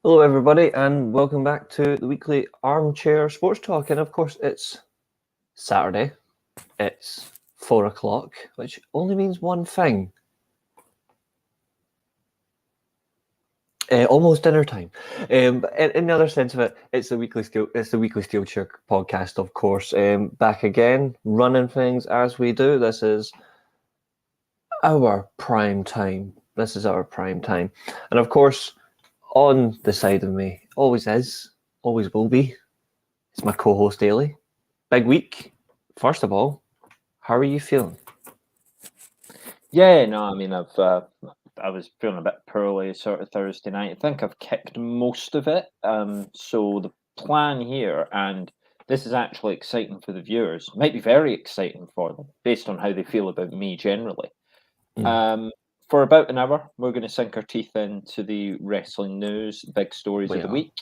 Hello, everybody, and welcome back to the weekly Armchair Sports Talk. And of course, it's Saturday. It's 4 o'clock, which only means one thing: almost dinner time. But in the other sense of it, it's the Weekly Steelchair podcast, of course. Back again, running things as we do. This is our prime time. And of course, on the side of me, always will be, it's my co-host Eilidh. Big week. First of all, how are you feeling? Yeah, no, I mean, I was feeling a bit poorly sort of Thursday night. I think I've kicked most of it. So the plan here, and this is actually exciting for the viewers, might be very exciting for them based on how they feel about me generally. For about an hour, we're going to sink our teeth into the wrestling news, big stories of the week.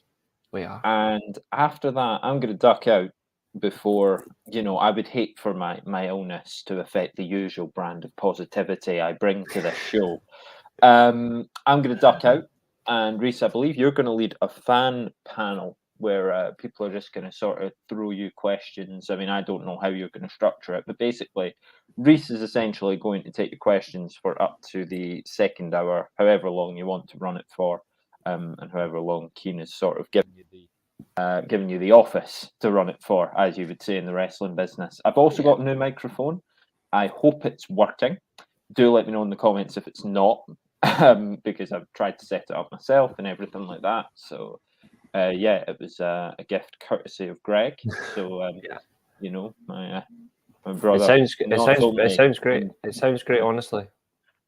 We are. And after that, I'm going to duck out before, I would hate for my illness to affect the usual brand of positivity I bring to this show. I'm going to duck out, and Reece, I believe you're going to lead a fan panel where people are just going to sort of throw you questions. I mean, I don't know how you're going to structure it, but basically, Reece is essentially going to take your questions for up to the second hour, however long you want to run it for, and however long Keane is sort of giving you the office to run it for, as you would say in the wrestling business. I've also got a new microphone. I hope it's working. Do let me know in the comments if it's not, because I've tried to set it up myself and everything like that. So, it was a gift courtesy of Greg. So, my brother. It sounds great. It sounds great, honestly.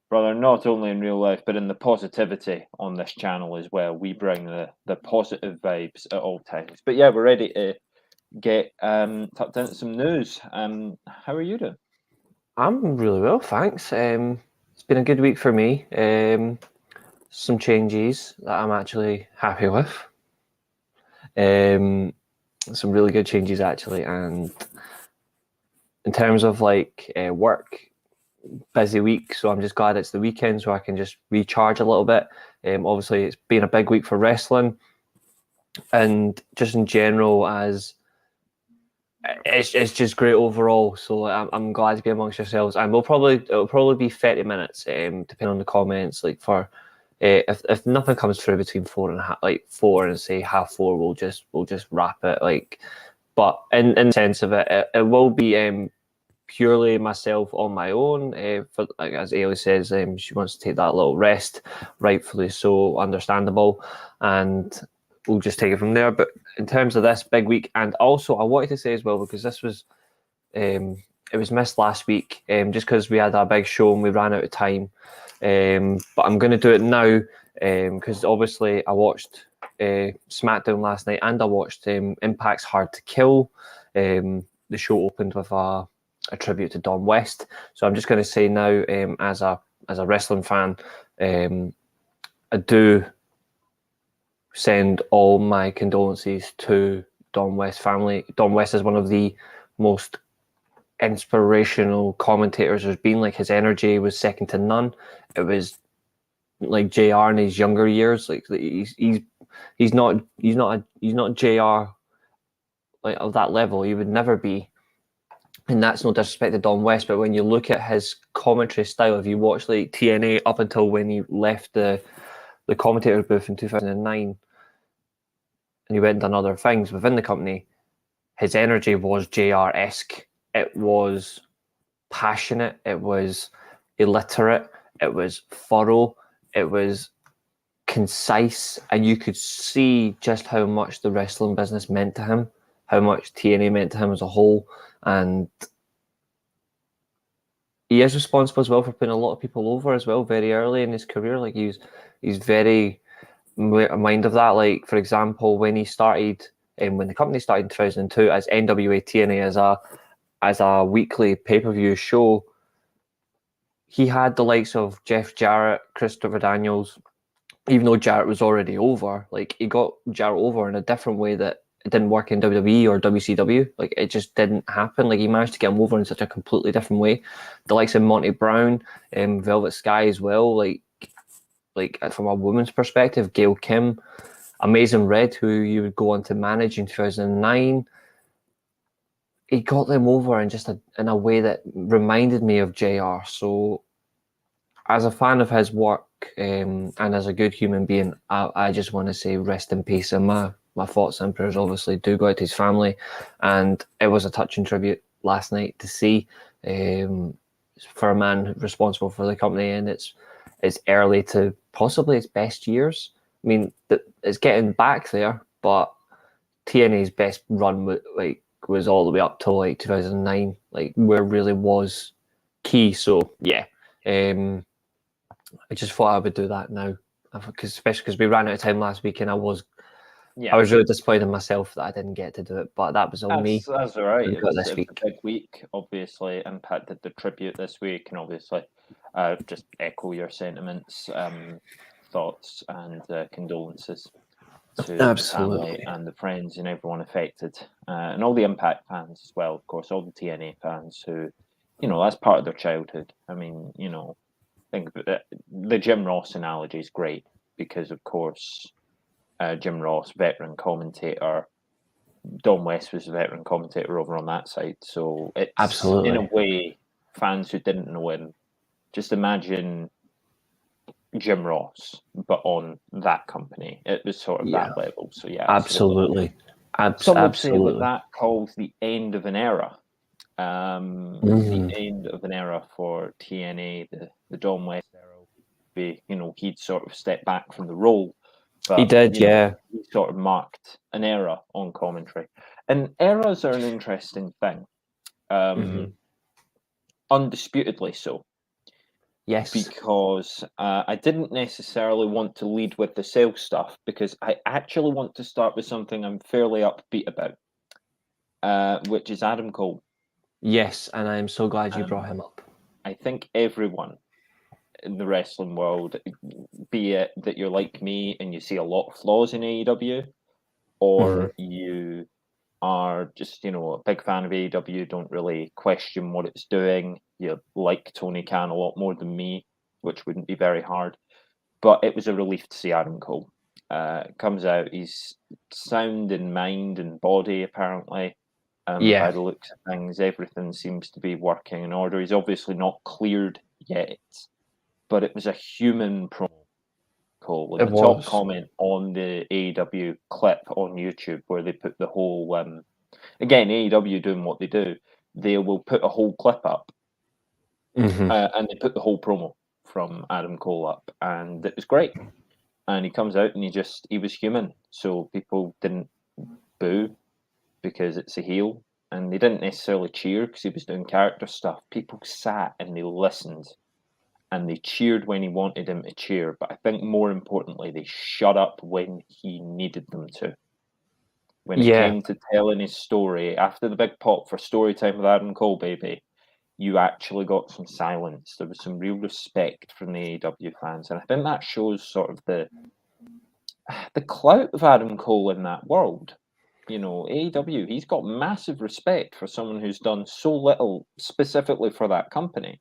Brother, not only in real life, but in the positivity on this channel as well. We bring the positive vibes at all times. But yeah, we're ready to get tucked into some news. How are you doing? I'm really well, thanks. It's been a good week for me. Some changes that I'm actually happy with. Some really good changes, actually. And in terms of work, busy week, so I'm just glad it's the weekend so I can just recharge a little bit. Obviously, it's been a big week for wrestling, and just in general, as it's just great overall. So I'm glad to be amongst yourselves, and it'll probably be 30 minutes, depending on the comments. Like for if nothing comes through between 4 and say 3:30, we'll just wrap it. But in the sense of it will be purely myself on my own. For as Eilidh says, she wants to take that little rest, rightfully so, understandable, and we'll just take it from there. But in terms of this big week, and also I wanted to say as well, because this was it was missed last week, just because we had a big show and we ran out of time. But I'm going to do it now, because obviously I watched SmackDown last night, and I watched Impact's Hard to Kill. The show opened with a tribute to Don West. So I'm just going to say now, as a wrestling fan, I do send all my condolences to Don West family. Don West is one of the most inspirational commentators there's been. Like, his energy was second to none. It was like JR in his younger years. Like, he's not JR like of that level. He would never be. And that's no disrespect to Don West, but when you look at his commentary style, if you watch like TNA up until when he left the commentator booth in 2009, and he went and done other things within the company, his energy was JR-esque. It was passionate. It was illiterate. It was thorough. It was concise. And you could see just how much the wrestling business meant to him, how much TNA meant to him as a whole. And he is responsible as well for putting a lot of people over as well very early in his career. Like, he's very mind of that. Like, for example, when he started, when the company started in 2002 as NWA TNA as a weekly pay-per-view show, he had the likes of Jeff Jarrett, Christopher Daniels. Even though Jarrett was already over, like, he got Jarrett over in a different way that it didn't work in WWE or WCW. Like, it just didn't happen. Like, he managed to get him over in such a completely different way. The likes of Monty Brown, Velvet Sky as well. Like from a woman's perspective, Gail Kim, Amazing Red, who you would go on to manage in 2009. He got them over in a way that reminded me of JR. So, as a fan of his work and as a good human being, I just want to say rest in peace. And my thoughts and prayers obviously do go out to his family. And it was a touching tribute last night to see for a man responsible for the company, and it's early to possibly its best years. I mean, it's getting back there, but TNA's best run was all the way up till like 2009, like where it really was key. So yeah, I just thought I would do that now, especially because we ran out of time last week, and I was really disappointed in myself that I didn't get to do it. But that was on me. That's all right. It was this a week. big week, obviously impacted the tribute this week, and obviously just echo your sentiments, thoughts, and condolences to the family and the friends and everyone affected, and all the Impact fans as well, of course, all the TNA fans who, that's part of their childhood. I mean, think the Jim Ross analogy is great because, of course, Jim Ross, veteran commentator, Don West was a veteran commentator over on that side. So it's, in a way, fans who didn't know him, just imagine Jim Ross, but on that company. It was sort of that level. So yeah, absolutely. Some would say that calls the end of an era. The end of an era for TNA, the Don West era. He'd sort of stepped back from the role. But, he did, he sort of marked an era on commentary. And eras are an interesting thing. Undisputedly so. Yes. Because I didn't necessarily want to lead with the sales stuff, because I actually want to start with something I'm fairly upbeat about, which is Adam Cole. Yes, and I'm so glad you brought him up. I think everyone in the wrestling world, be it that you're like me and you see a lot of flaws in AEW, or you are just, a big fan of AEW, don't really question what it's doing. You like Tony Khan a lot more than me, which wouldn't be very hard. But it was a relief to see Adam Cole. Comes out, he's sound in mind and body, apparently. By the looks of things, everything seems to be working in order. He's obviously not cleared yet, but it was a human promo. Cole. And the top comment on the AEW clip on YouTube, where they put the whole again, AEW doing what they do, they will put a whole clip up, and they put the whole promo from Adam Cole up, and it was great. And he comes out and he was human, so people didn't boo because it's a heel, and they didn't necessarily cheer because he was doing character stuff. People sat and they listened, and they cheered when he wanted him to cheer. But I think more importantly, they shut up when he needed them to. When it came to telling his story, after the big pop for story time with Adam Cole, baby, you actually got some silence. There was some real respect from the AEW fans. And I think that shows sort of the clout of Adam Cole in that world. AEW, he's got massive respect for someone who's done so little specifically for that company.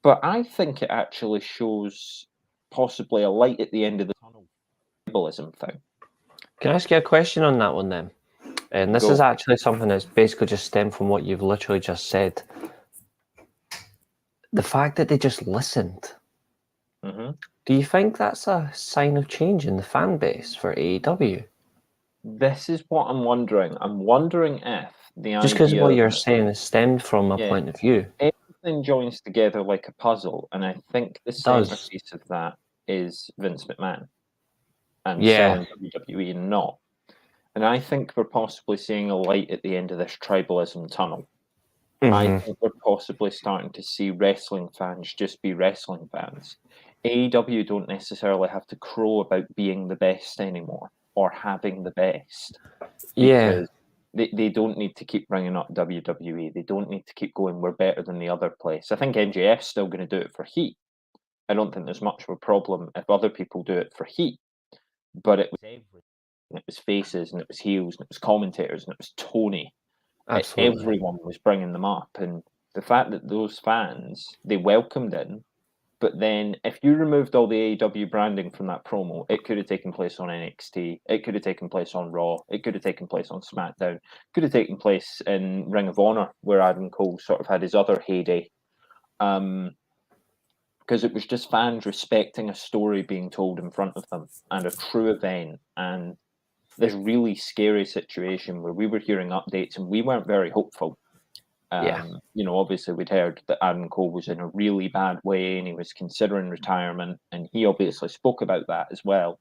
But I think it actually shows possibly a light at the end of the tunnel tribalism thing. Can I ask you a question on that one then? And this is actually something that's basically just stemmed from what you've literally just said. The fact that they just listened. Do you think that's a sign of change in the fan base for AEW? This is what I'm wondering. I'm wondering if the just because what you're saying is stemmed from a point of view. Everything joins together like a puzzle, and I think the centerpiece of that is Vince McMahon and selling WWE and not. And I think we're possibly seeing a light at the end of this tribalism tunnel. I think we're possibly starting to see wrestling fans just be wrestling fans. AEW don't necessarily have to crow about being the best anymore or having the best. Because they don't need to keep bringing up WWE. They don't need to keep going, we're better than the other place. I think MJF's still going to do it for heat. I don't think there's much of a problem if other people do it for heat. But it was everything. It was faces, and it was heels, and it was commentators, and it was Tony. Everyone was bringing them up. And the fact that those fans, they welcomed in, But then, if you removed all the AEW branding from that promo, it could have taken place on NXT. It could have taken place on Raw. It could have taken place on SmackDown. It could have taken place in Ring of Honor, where Adam Cole sort of had his other heyday. Because it was just fans respecting a story being told in front of them and a true event. And this really scary situation where we were hearing updates and we weren't very hopeful. Obviously we'd heard that Adam Cole was in a really bad way and he was considering retirement, and he obviously spoke about that as well.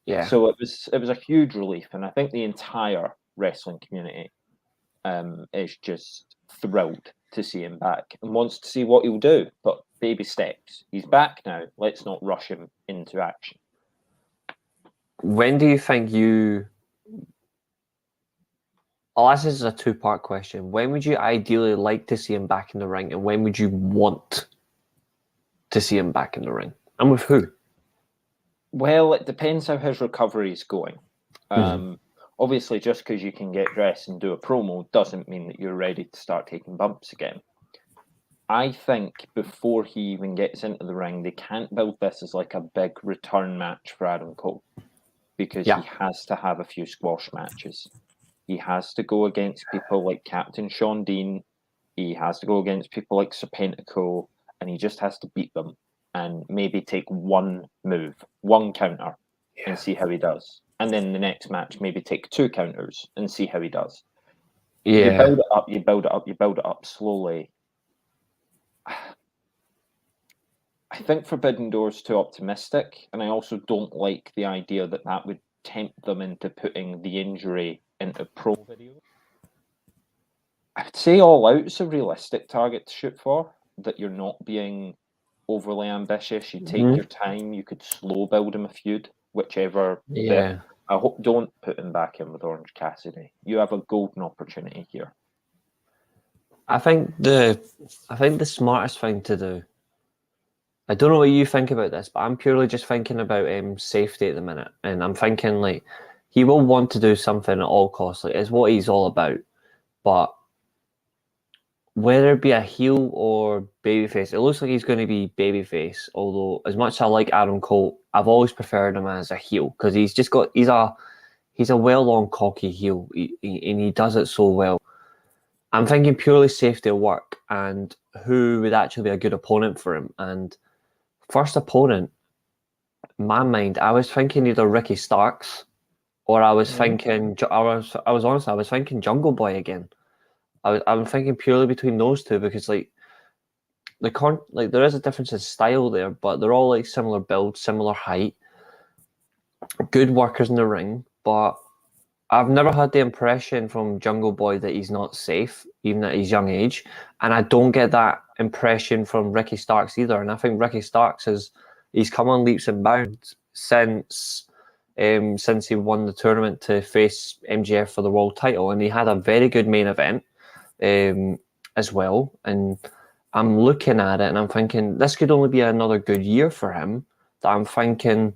Yeah. So it was a huge relief, and I think the entire wrestling community is just thrilled to see him back and wants to see what he'll do. But baby steps. He's back now. Let's not rush him into action. When do you think you... I'll ask this as a two-part question. When would you ideally like to see him back in the ring, and when would you want to see him back in the ring? And with who? Well, it depends how his recovery is going. Obviously, just because you can get dressed and do a promo doesn't mean that you're ready to start taking bumps again. I think before he even gets into the ring, they can't build this as like a big return match for Adam Cole, because he has to have a few squash matches. He has to go against people like Captain Sean Dean. He has to go against people like Serpentico, and he just has to beat them and maybe take one move, one counter, and see how he does. And then the next match, maybe take 2 counters and see how he does. Yeah. You build it up, you build it up, you build it up slowly. I think Forbidden Door's too optimistic, and I also don't like the idea that that would tempt them into putting the injury into pro video. I would say All Out's a realistic target to shoot for, that you're not being overly ambitious. You take your time, you could slow build him a feud, whichever bit. I hope don't put him back in with Orange Cassidy. You have a golden opportunity here. I think the smartest thing to do, I don't know what you think about this, but I'm purely just thinking about safety at the minute. And I'm thinking, like, he will want to do something at all costs. Like, it's what he's all about. But whether it be a heel or babyface, it looks like he's going to be babyface. Although, as much as I like Adam Cole, I've always preferred him as a heel, because he's a well-known cocky heel, and he does it so well. I'm thinking purely safety will work, and who would actually be a good opponent for him. And first opponent, in my mind, I was thinking either Ricky Starks, or I was thinking, I was thinking Jungle Boy again. I'm thinking purely between those two, because like there is a difference in style there, but they're all like similar build, similar height, good workers in the ring. But I've never had the impression from Jungle Boy that he's not safe, even at his young age, and I don't get that impression from Ricky Starks either. And I think Ricky Starks he's come on leaps and bounds since he won the tournament to face MJF for the world title, and he had a very good main event as well. And I'm looking at it and I'm thinking this could only be another good year for him. That I'm thinking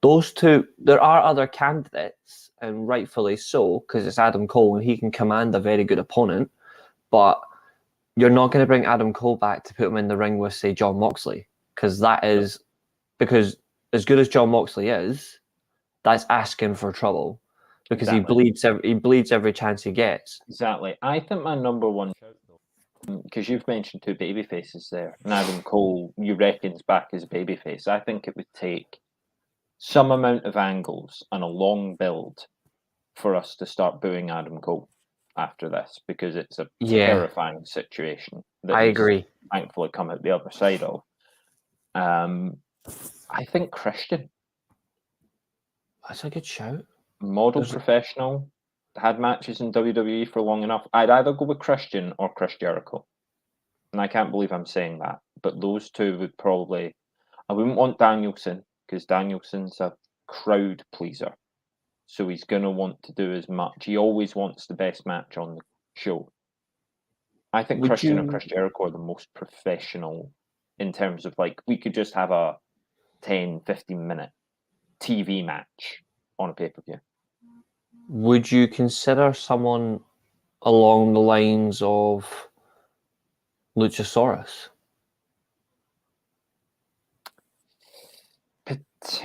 those two, there are other candidates, and rightfully so, because it's Adam Cole and he can command a very good opponent, but you're not going to bring Adam Cole back to put him in the ring with, say, Jon Moxley, because as good as Jon Moxley is, that's asking for trouble, because he bleeds every chance he gets. Exactly. I think my number one, because you've mentioned 2 baby faces there, and Adam Cole, you reckon's back as a babyface. I think it would take some amount of angles and a long build for us to start booing Adam Cole after this, because it's a terrifying situation that I agree. Thankfully come out the other side of. I think Christian. That's a good shout. Professional, had matches in WWE for long enough. I'd either go with Christian or Chris Jericho. And I can't believe I'm saying that, but those two would probably... I wouldn't want Danielson, because Danielson's a crowd pleaser. So he's going to want to do as much. He always wants the best match on the show. I think Christian and Chris Jericho are the most professional in terms of, like, we could just have a 10, 15-minute TV match on a pay-per-view. Would you consider someone along the lines of Luchasaurus?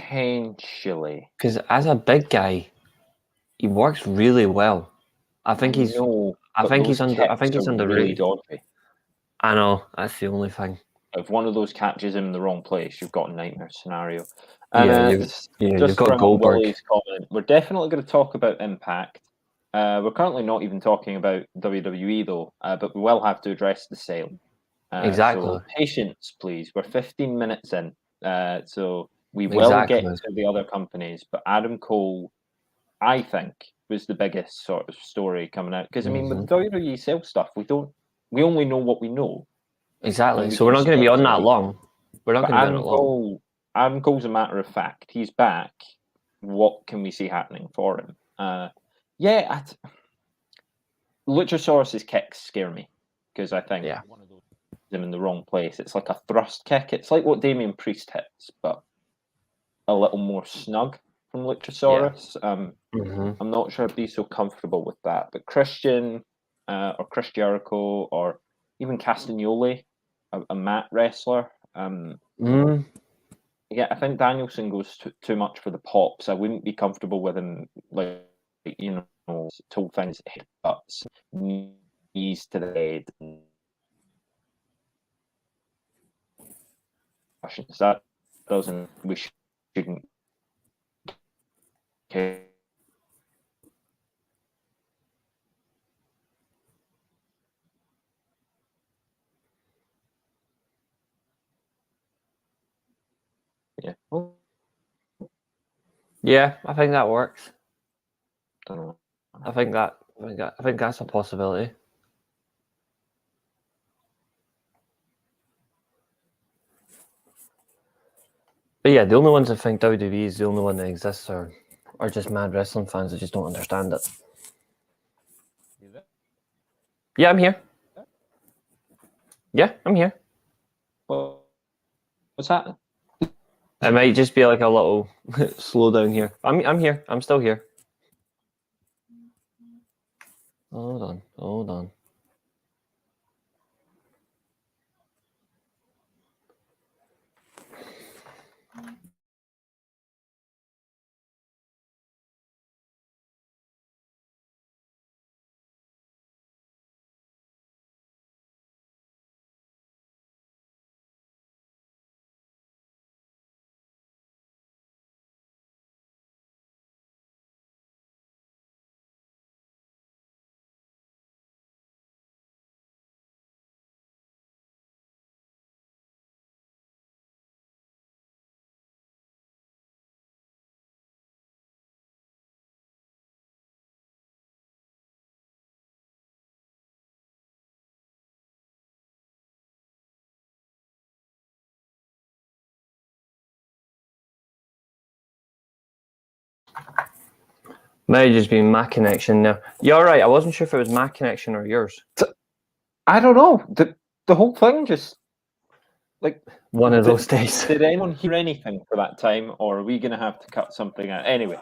Potentially. Because as a big guy, he works really well. I think he's really underrated. dodgy. I know, that's the only thing. If one of those catches him in the wrong place, you've got a nightmare scenario. You've got bring up Goldberg. Willie's comment, we're definitely going to talk about Impact. We're currently not even talking about WWE though, but we will have to address the sale. Exactly. So patience, please. We're 15 minutes in, so we will get to the other companies. But Adam Cole, I think, was the biggest sort of story coming out because I mean, with WWE sale stuff, we only know what we know. Exactly. So we're not going to be on that long. We're not going to be on that long. Adam Cole's a matter of fact. He's back. What can we see happening for him? Luchasaurus's kicks scare me because I think one of those him in the wrong place. It's like a thrust kick. It's like what Damian Priest hits, but a little more snug from Luchasaurus. I'm not sure I'd be so comfortable with that. But Christian or Chris Jericho or even Castagnoli, a mat wrestler. Yeah, I think Danielson goes too much for the pops. I wouldn't be comfortable with him, told things, headbutts, knees to the head. That doesn't, we shouldn't care. Yeah. Yeah, I think that works. Don't know. I think that's a possibility. But yeah, the only ones that think WWE is the only one that exists are just mad wrestling fans that just don't understand it. Yeah, I'm here. Yeah, I'm here. What's happening? It might just be like a little slow down here. I'm here. I'm still here. Hold on. Might have just been my connection now. Yeah, all right. I wasn't sure if it was my connection or yours. I don't know. The whole thing just like one of those days. Did anyone hear anything for that time, or are we going to have to cut something out? Anyway,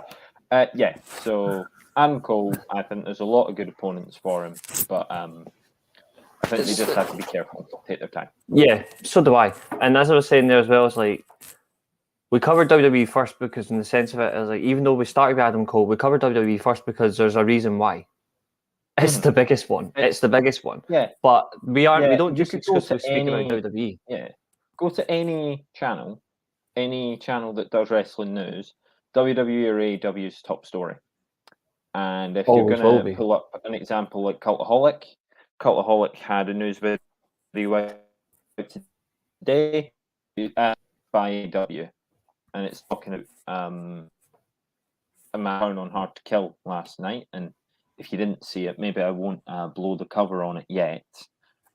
yeah. So Adam Cole, I think there's a lot of good opponents for him, but I think they just have to be careful, take their time. Yeah, so do I. And as I was saying there as well, it's like we covered WWE first because, in the sense of it, is like even though we started with Adam Cole, we covered WWE first because there's a reason why. It's the biggest one. It's the biggest one. Yeah, but we don't just exclusively speak about WWE. Yeah, go to any channel that does wrestling news. WWE or AEW's top story. And if you're going to pull up an example like Cultaholic had a news video today by AEW, and it's talking about a man on Hard to Kill last night. And if you didn't see it, maybe I won't blow the cover on it yet.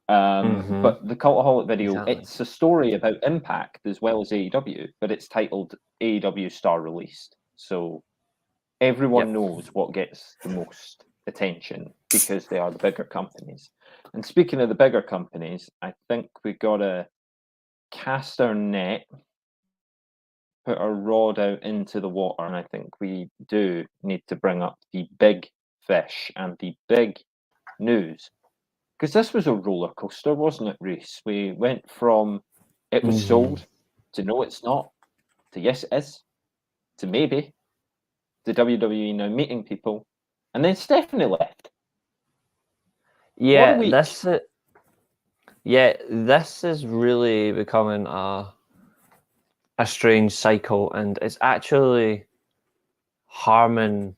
But the Cultaholic video, it's a story about Impact as well as AEW, but it's titled AEW Star Released. So everyone knows what gets the most attention because they are the bigger companies. And speaking of the bigger companies, I think we got to cast our net, put our rod out into the water, and I think we do need to bring up the big fish and the big news. Because this was a roller coaster, wasn't it, Reece? We went from it was sold to no, it's not, to yes, it is. to maybe the WWE now meeting people, and then Stephanie left. Yeah, What a week. this is really becoming a strange cycle, and it's actually harming,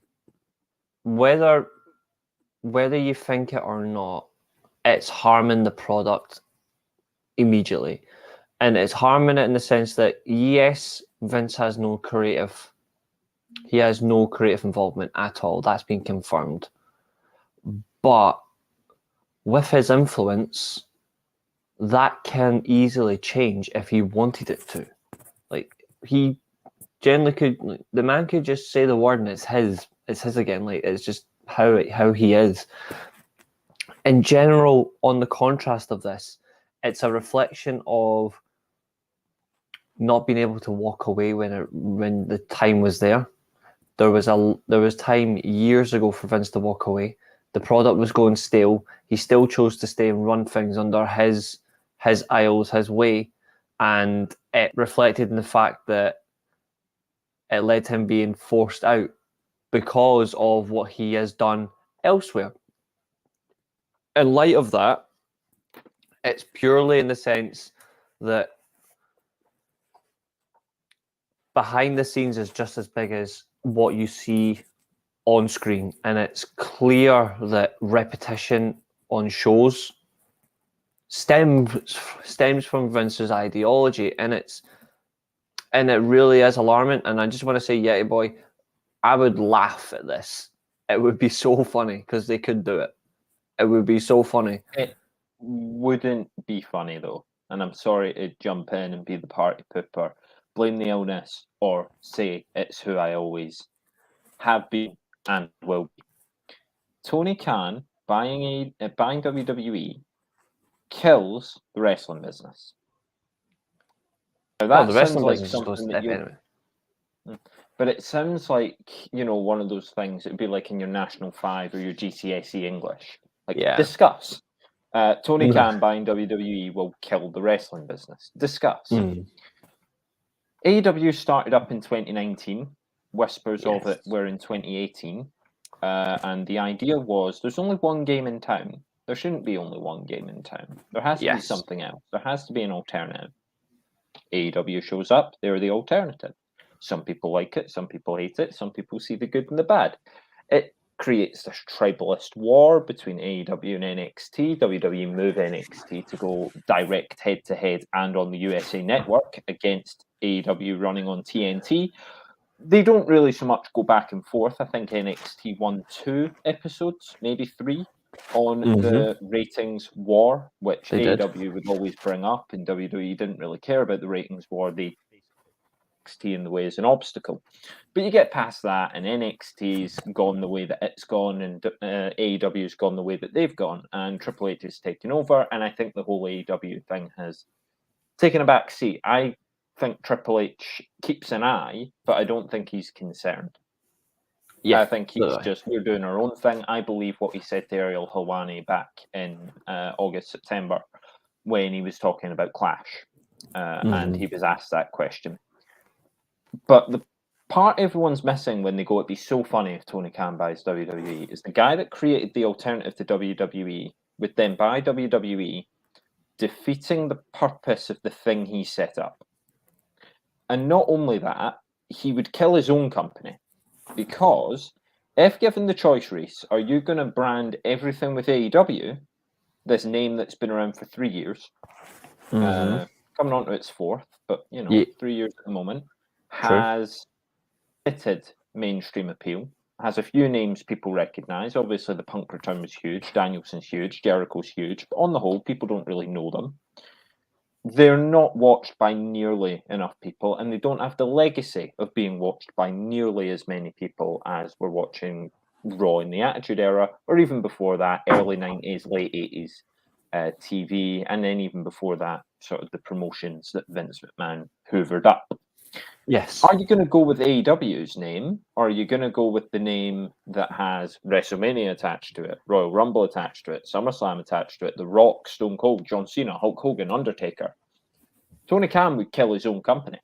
whether you think it or not, it's harming the product immediately. And it's harming it in the sense that, yes, Vince has no creative involvement at all. That's been confirmed. But with his influence, that can easily change if he wanted it to. Like, he generally could, the man could just say the word and it's his again. Like, it's just how he is. In general, on the contrast of this, it's a reflection of not being able to walk away when the time was there. There was time years ago for Vince to walk away. The product was going stale. He still chose to stay and run things under his aisles, his way, and it reflected in the fact that it led to him being forced out because of what he has done elsewhere. In light of that, it's purely in the sense that behind the scenes is just as big as what you see on screen, and it's clear that repetition on shows stems from Vince's ideology, and it really is alarming. And I just want to say, Yeti Boy, I would laugh at this. It would be so funny because they could do it. It would be so funny. It wouldn't be funny though, and I'm sorry to jump in and be the party pooper, blame the illness, or say it's who I always have been and will be. Tony Khan buying WWE kills the wrestling business. Now, that The wrestling sounds like business just goes something to that anyway. But it sounds like, one of those things. It'd be like in your National 5 or your GCSE English. Like, discuss. Tony Khan buying WWE will kill the wrestling business. Discuss. AEW started up in 2019. Whispers of it were in 2018. And the idea was there's only one game in town. There shouldn't be only one game in town. There has to be something else. There has to be an alternative. AEW shows up. They're the alternative. Some people like it. Some people hate it. Some people see the good and the bad. It creates this tribalist war between AEW and NXT. WWE move NXT to go direct head-to-head and on the USA Network against AEW running on TNT. They don't really so much go back and forth. I think NXT won 2 episodes, maybe 3, on the ratings war, which AEW would always bring up, and WWE didn't really care about the ratings war. They NXT in the way as an obstacle. But you get past that, and NXT's gone the way that it's gone, and AEW's gone the way that they've gone, and Triple H has taken over, and I think the whole AEW thing has taken a back seat. I think Triple H keeps an eye, but I don't think he's concerned. I think he's just, we're doing our own thing. I believe what he said to Ariel Helwani back in August, September, when he was talking about Clash, and he was asked that question. But the part everyone's missing when they go, it'd be so funny if Tony Khan buys WWE, is the guy that created the alternative to WWE would then buy WWE, defeating the purpose of the thing he set up. And not only that, he would kill his own company. Because if given the choice, Reece, are you going to brand everything with AEW, this name that's been around for 3 years, coming on to its 4th, but 3 years at the moment, has limited mainstream appeal, has a few names people recognise. Obviously, the Punk return was huge, Danielson's huge, Jericho's huge, but on the whole, people don't really know them. They're not watched by nearly enough people, and they don't have the legacy of being watched by nearly as many people as were watching Raw in the Attitude Era, or even before that, early 90s, late 80s TV, and then even before that, sort of the promotions that Vince McMahon hoovered up. Yes. Are you going to go with AEW's name, or are you going to go with the name that has WrestleMania attached to it, Royal Rumble attached to it, SummerSlam attached to it, The Rock, Stone Cold, John Cena, Hulk Hogan, Undertaker? Tony Khan would kill his own company.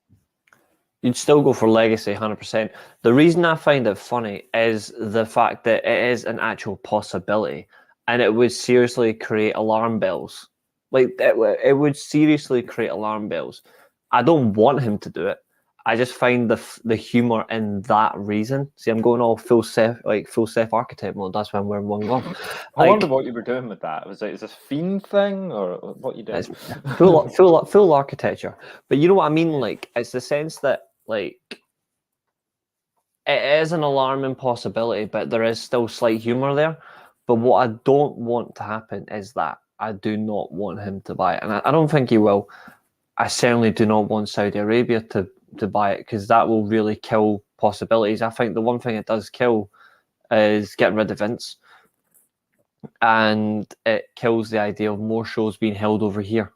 You'd still go for legacy, 100%. The reason I find it funny is the fact that it is an actual possibility, and it would seriously create alarm bells. Like, it would seriously create alarm bells. I don't want him to do it. I just find the humor in that reason. See, I'm going all full self architect mode. That's why I'm wearing one glove. I wonder what you were doing with that. Was it is this fiend thing or what you did? It's full architecture. But you know what I mean? Like, it's the sense that, like, it is an alarming possibility, but there is still slight humor there. But what I don't want to happen is that I do not want him to buy it, and I don't think he will. I certainly do not want Saudi Arabia to buy it, because that will really kill possibilities. I think the one thing it does kill is getting rid of Vince, and it kills the idea of more shows being held over here.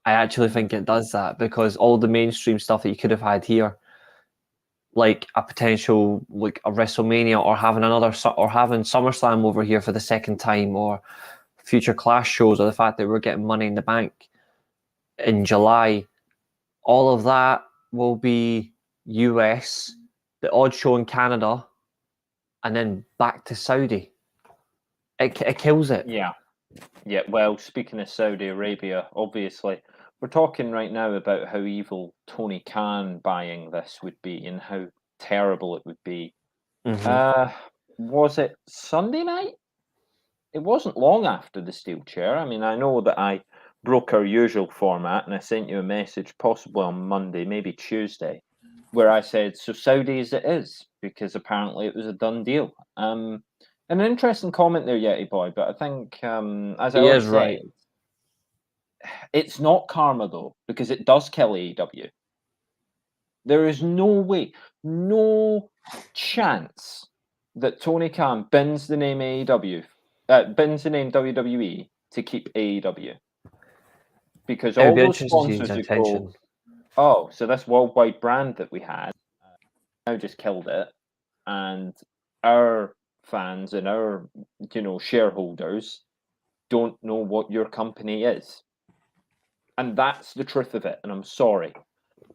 I actually think it does that, because all the mainstream stuff that you could have had here, like a potential, like a WrestleMania, or having SummerSlam over here for the second time, or future Clash shows, or the fact that we're getting Money in the Bank in July, all of that will be US, the odd show in Canada, and then back to Saudi. It kills it. Yeah. Well, speaking of Saudi Arabia, obviously, we're talking right now about how evil Tony Khan buying this would be and how terrible it would be. Was it Sunday night? It wasn't long after the Steelchair. I mean, I know that I broke our usual format and I sent you a message possibly on Monday, maybe Tuesday, where I said, so Saudi as it is, because apparently it was a done deal. An interesting comment there, Yeti Boy, but I think, as I always said, it's not karma, though, because it does kill AEW. There is no way, no chance that Tony Khan bins the name AEW, bins the name WWE to keep AEW. Because all those sponsors would go, oh, so this worldwide brand that we had now just killed it, and our fans and our, shareholders don't know what your company is. And that's the truth of it, and I'm sorry.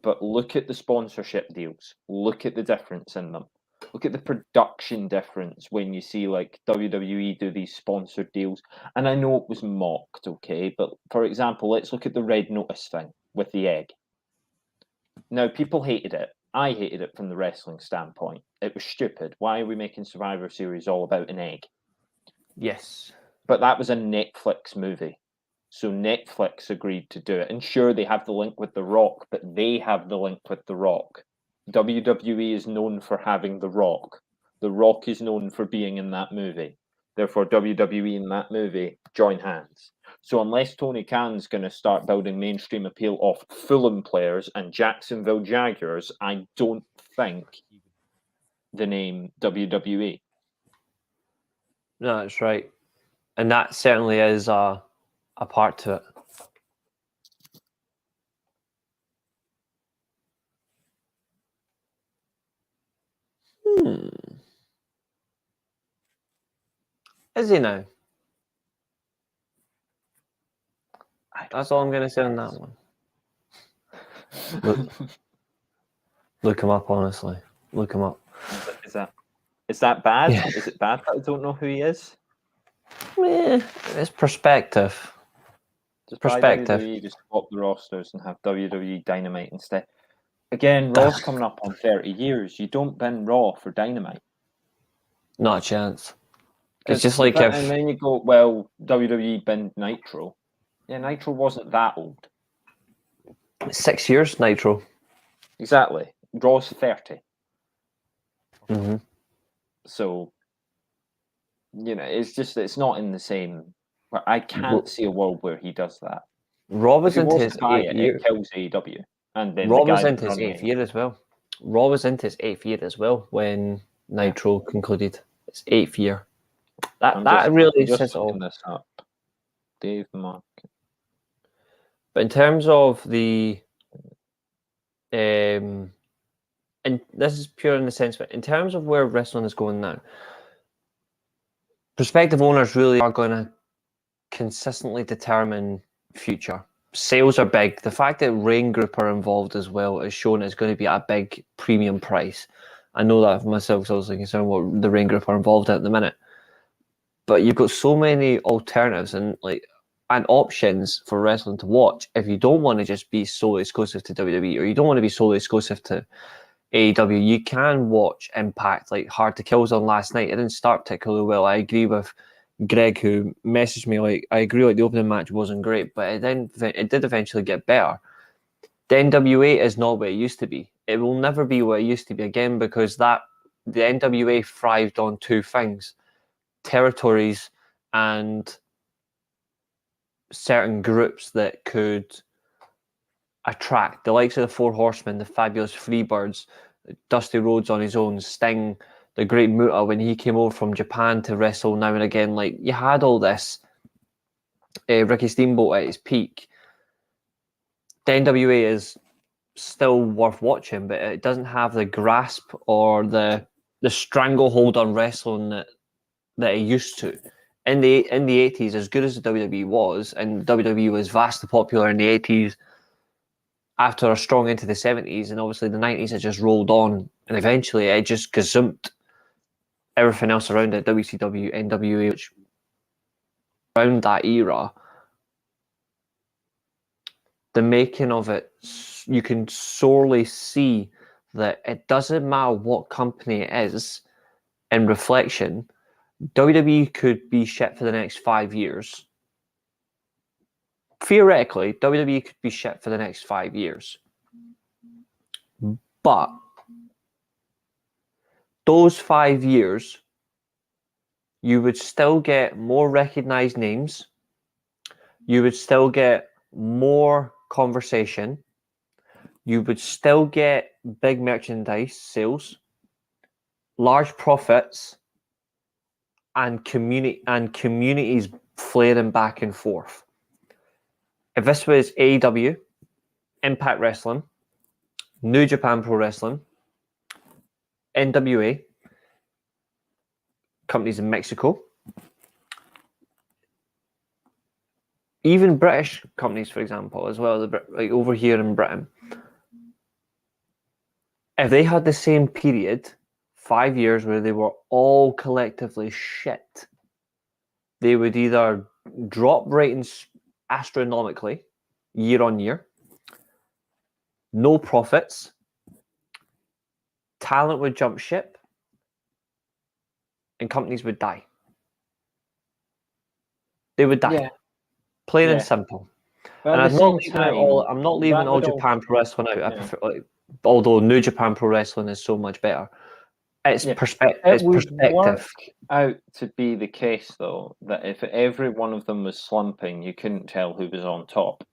But look at the sponsorship deals. Look at the difference in them. Look at the production difference when you see like WWE do these sponsored deals. And I know it was mocked, okay? But for example, let's look at the Red Notice thing with the egg. Now, people hated it. I hated it from the wrestling standpoint. It was stupid. Why are we making Survivor Series all about an egg? Yes. But that was a Netflix movie. So Netflix agreed to do it. And sure, they have the link with The Rock, but they have the link with The Rock. WWE is known for having The Rock. The Rock is known for being in that movie. Therefore, WWE in that movie join hands. So unless Tony Khan's going to start building mainstream appeal off Fulham players and Jacksonville Jaguars, I don't think the name WWE. No, that's right. And that certainly is a part to it. Is he now? That's all I'm going to say on that one. Look him up, honestly. Look him up. Is that bad? Yeah. Is it bad that I don't know who he is? It's perspective. Just WWE, just swap the rosters and have WWE Dynamite instead. Again, Raw's coming up on 30 years. You don't bin Raw for Dynamite. Not a chance. It's just like if... And then you go, well, WWE binned Nitro. Yeah, Nitro wasn't that old. 6 years, Nitro. Exactly. Raw's 30. Mm-hmm. So, it's not in the same... I can't see a world where he does that. Raw was into his 8th year. It kills AEW. And then Raw was into his 8th year as well. Raw was into his 8th year as well when Nitro concluded its 8th year. That really says all. This up. Dave Mark. But in terms of the, and this is pure in the sense, but in terms of where wrestling is going now, prospective owners really are going to consistently determine future. sales are big. The fact that Rain Group are involved as well is shown it's going to be at a big premium price. I know that for myself, so I was concerned what the Rain Group are involved in at the minute. But you've got so many alternatives and options for wrestling to watch if you don't want to just be solely exclusive to WWE, or you don't want to be solely exclusive to AEW. You can watch Impact, like Hard to Kill's on last night. It didn't start particularly well. I agree with Greg, who messaged me, I agree, the opening match wasn't great, but it did eventually get better. The NWA is not what it used to be. It will never be what it used to be again, because the NWA thrived on two things: territories and certain groups that could attract the likes of the Four Horsemen, the Fabulous Freebirds, Dusty Rhodes on his own, Sting, the Great Muta when he came over from Japan to wrestle now and again. You had all this. Ricky Steamboat at his peak. The NWA is still worth watching, but it doesn't have the grasp or the stranglehold on wrestling that it used to. In the 80s, as good as the WWE was, and WWE was vastly popular in the 80s, after a strong into the 70s, and obviously the 90s, it just rolled on, and eventually it just gazumped everything else around it, WCW, NWA, which around that era, the making of it, you can sorely see that it doesn't matter what company it is. In reflection, WWE could be shit for the next 5 years. Theoretically, WWE could be shit for the next 5 years. But those 5 years, you would still get more recognized names. You would still get more conversation. You would still get big merchandise sales, large profits, and communities flaring back and forth. If this was AEW, Impact Wrestling, New Japan Pro Wrestling, NWA, companies in Mexico, even British companies, for example, as well, like over here in Britain, if they had the same period, 5 years, where they were all collectively shit, they would either drop ratings astronomically year on year, no profits, talent would jump ship, and companies would die. They would die. Yeah. Plain and simple. But and I'm not leaving All Japan Pro Wrestling out. I prefer, although New Japan Pro Wrestling is so much better. It's perspective. It would work out to be the case, though, that if every one of them was slumping, you couldn't tell who was on top.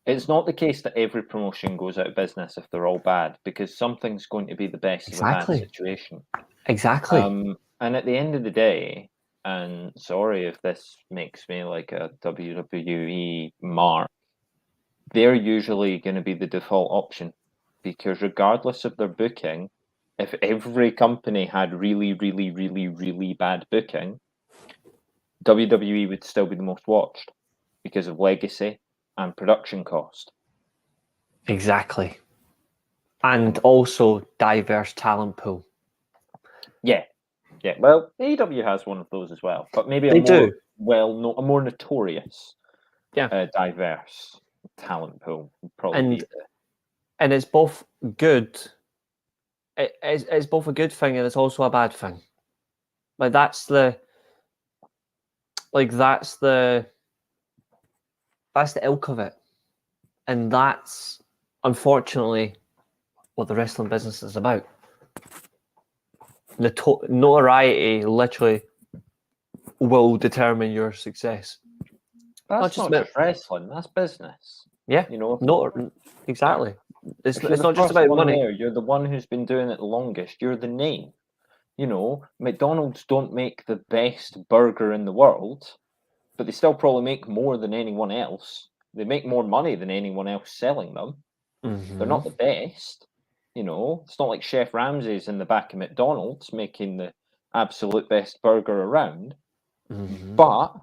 It's not the case that every promotion goes out of business if they're all bad, because something's going to be the best of a bad situation. Exactly. And at the end of the day, and sorry if this makes me like a WWE mark, they're usually going to be the default option, because regardless of their booking, if every company had really, really, really, really bad booking, WWE would still be the most watched because of legacy and production cost. Exactly. And also diverse talent pool. Yeah. Well, AEW has one of those as well, but maybe a more notorious, diverse talent pool. Probably. And it's both good. It's both a good thing and it's also a bad thing. That's the ilk of it, and that's unfortunately what the wrestling business is about. The notoriety literally will determine your success. That's not just wrestling. That's business. Yeah, exactly. It's not just about money. You're the one who's been doing it the longest. You're the name. McDonald's don't make the best burger in the world, but they still probably make more than anyone else. They make more money than anyone else selling them. Mm-hmm. They're not the best. It's not like Chef Ramsay's in the back of McDonald's making the absolute best burger around. Mm-hmm. But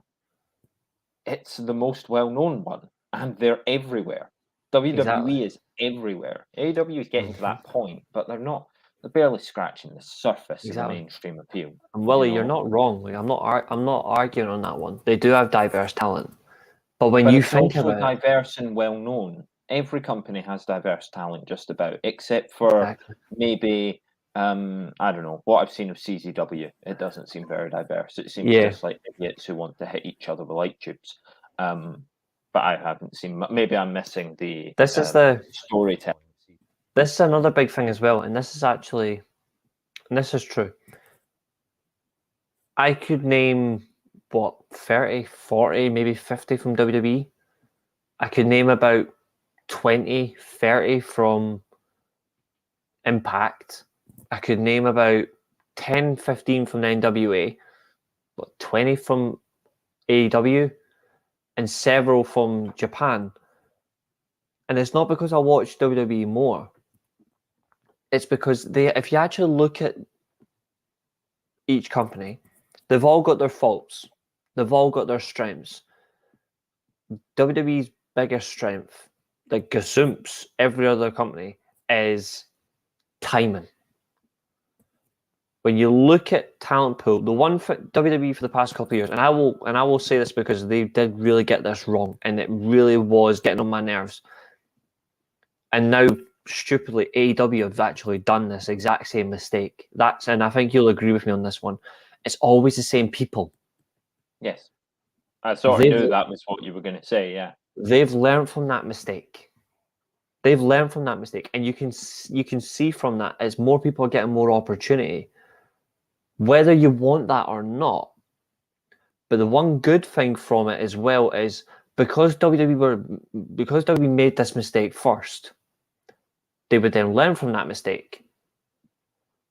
it's the most well-known one. and they're everywhere. WWE Exactly. is everywhere. AEW is getting to that point, but they're not. They're barely scratching the surface of the mainstream appeal. And Willie, you're not wrong. Like, I'm not arguing on that one. They do have diverse talent, but when you it's think also about diverse and well known. Every company has diverse talent, just about, except for maybe I don't know what I've seen of CZW. It doesn't seem very diverse. It seems just like idiots who want to hit each other with light tubes. But I haven't seen. Maybe I'm missing the storytelling. This is another big thing as well, and this is true. I could name 30, 40, maybe 50 from WWE. I could name about 20, 30 from Impact. I could name about 10, 15 from the NWA, 20 from AEW, and several from Japan. And it's not because I watch WWE more. It's because if you actually look at each company, they've all got their faults. They've all got their strengths. WWE's biggest strength, like gazumps every other company, is timing. When you look at talent pool, the one for WWE for the past couple of years, and I will say this because they did really get this wrong, and it really was getting on my nerves. And now, stupidly, AEW have actually done this exact same mistake. And I think you'll agree with me on this one. It's always the same people. Yes, I sort of knew that was what you were going to say. Yeah, they've learned from that mistake. And you can see from that as more people are getting more opportunity, whether you want that or not. But the one good thing from it as well is because WWE made this mistake first, they would then learn from that mistake.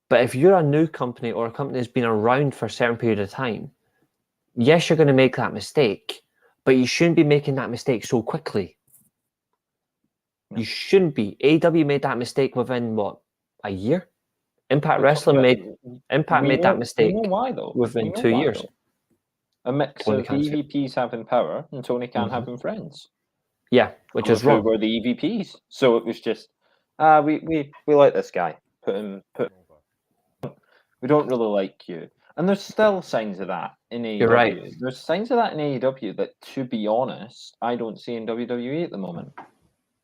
But if you're a new company or a company that's been around for a certain period of time, yes, you're going to make that mistake, but you shouldn't be making that mistake so quickly. You shouldn't be. AEW made that mistake within a year? Impact Wrestling made that mistake within 2 years. A mix of EVPs having power and Tony Khan having friends. Yeah, which is wrong. Who were the EVPs? So it was just, we like this guy. Put him over. We don't really like you. And there's still signs of that in AEW. You're right. There's signs of that in AEW that, to be honest, I don't see in WWE at the moment.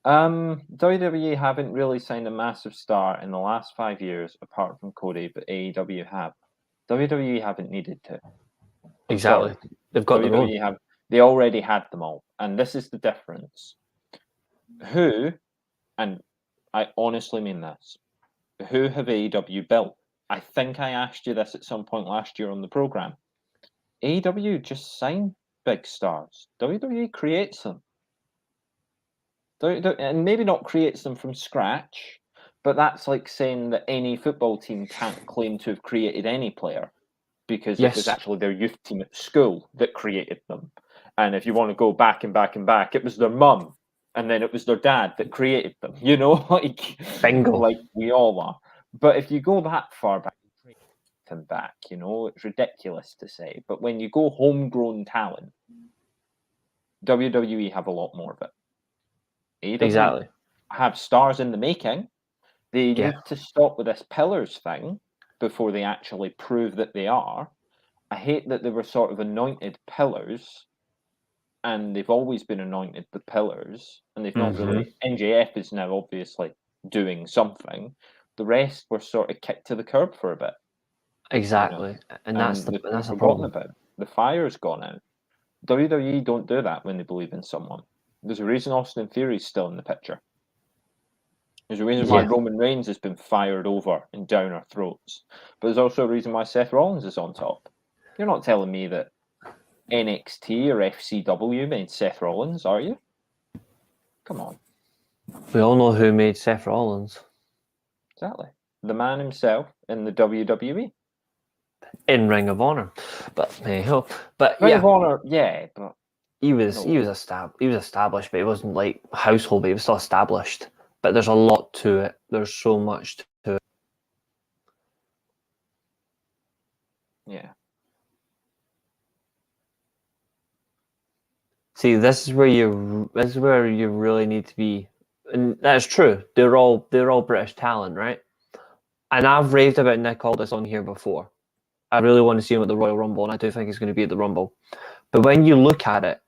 WWE haven't really signed a massive star in the last 5 years, apart from Cody, but AEW have. WWE haven't needed to. Exactly. Sorry. They've got their own. They already had them all. And this is the difference. Who, and I honestly mean this, who have AEW built? I think I asked you this at some point last year on the program. AEW just sign big stars. WWE creates them. And maybe not creates them from scratch, but that's like saying that any football team can't claim to have created any player because it was actually their youth team at school that created them. And if you want to go back and back and back, it was their mum, and then it was their dad that created them. You know, Bingo. Like we all are. But if you go that far back, you know, it's ridiculous to say. But when you go homegrown talent, WWE have a lot more of it. AEW exactly. have stars in the making. They need to stop with this pillars thing before they actually prove that they are. I hate that they were sort of anointed pillars, and they've always been anointed the pillars, and they've not really. NJF is now obviously doing something. The rest were sort of kicked to the curb for a bit. Exactly, you know? and that's the problem. About. The fire's gone out. WWE don't do that when they believe in someone. There's a reason Austin Theory's still in the picture. There's a reason why Roman Reigns has been fired over and down our throats. But there's also a reason why Seth Rollins is on top. You're not telling me that NXT or FCW made Seth Rollins, are you? Come on. We all know who made Seth Rollins. Exactly. The man himself in the WWE. In Ring of Honor. But Ring of Honor, yeah, but he was established, but he wasn't like household, but he was still established. But there's a lot to it. There's so much to it. See, this is where you really need to be, and that's true. They're all British talent, right? And I've raved about Nick Aldis on here before. I really want to see him at the Royal Rumble, and I do think he's going to be at the Rumble. But when you look at it,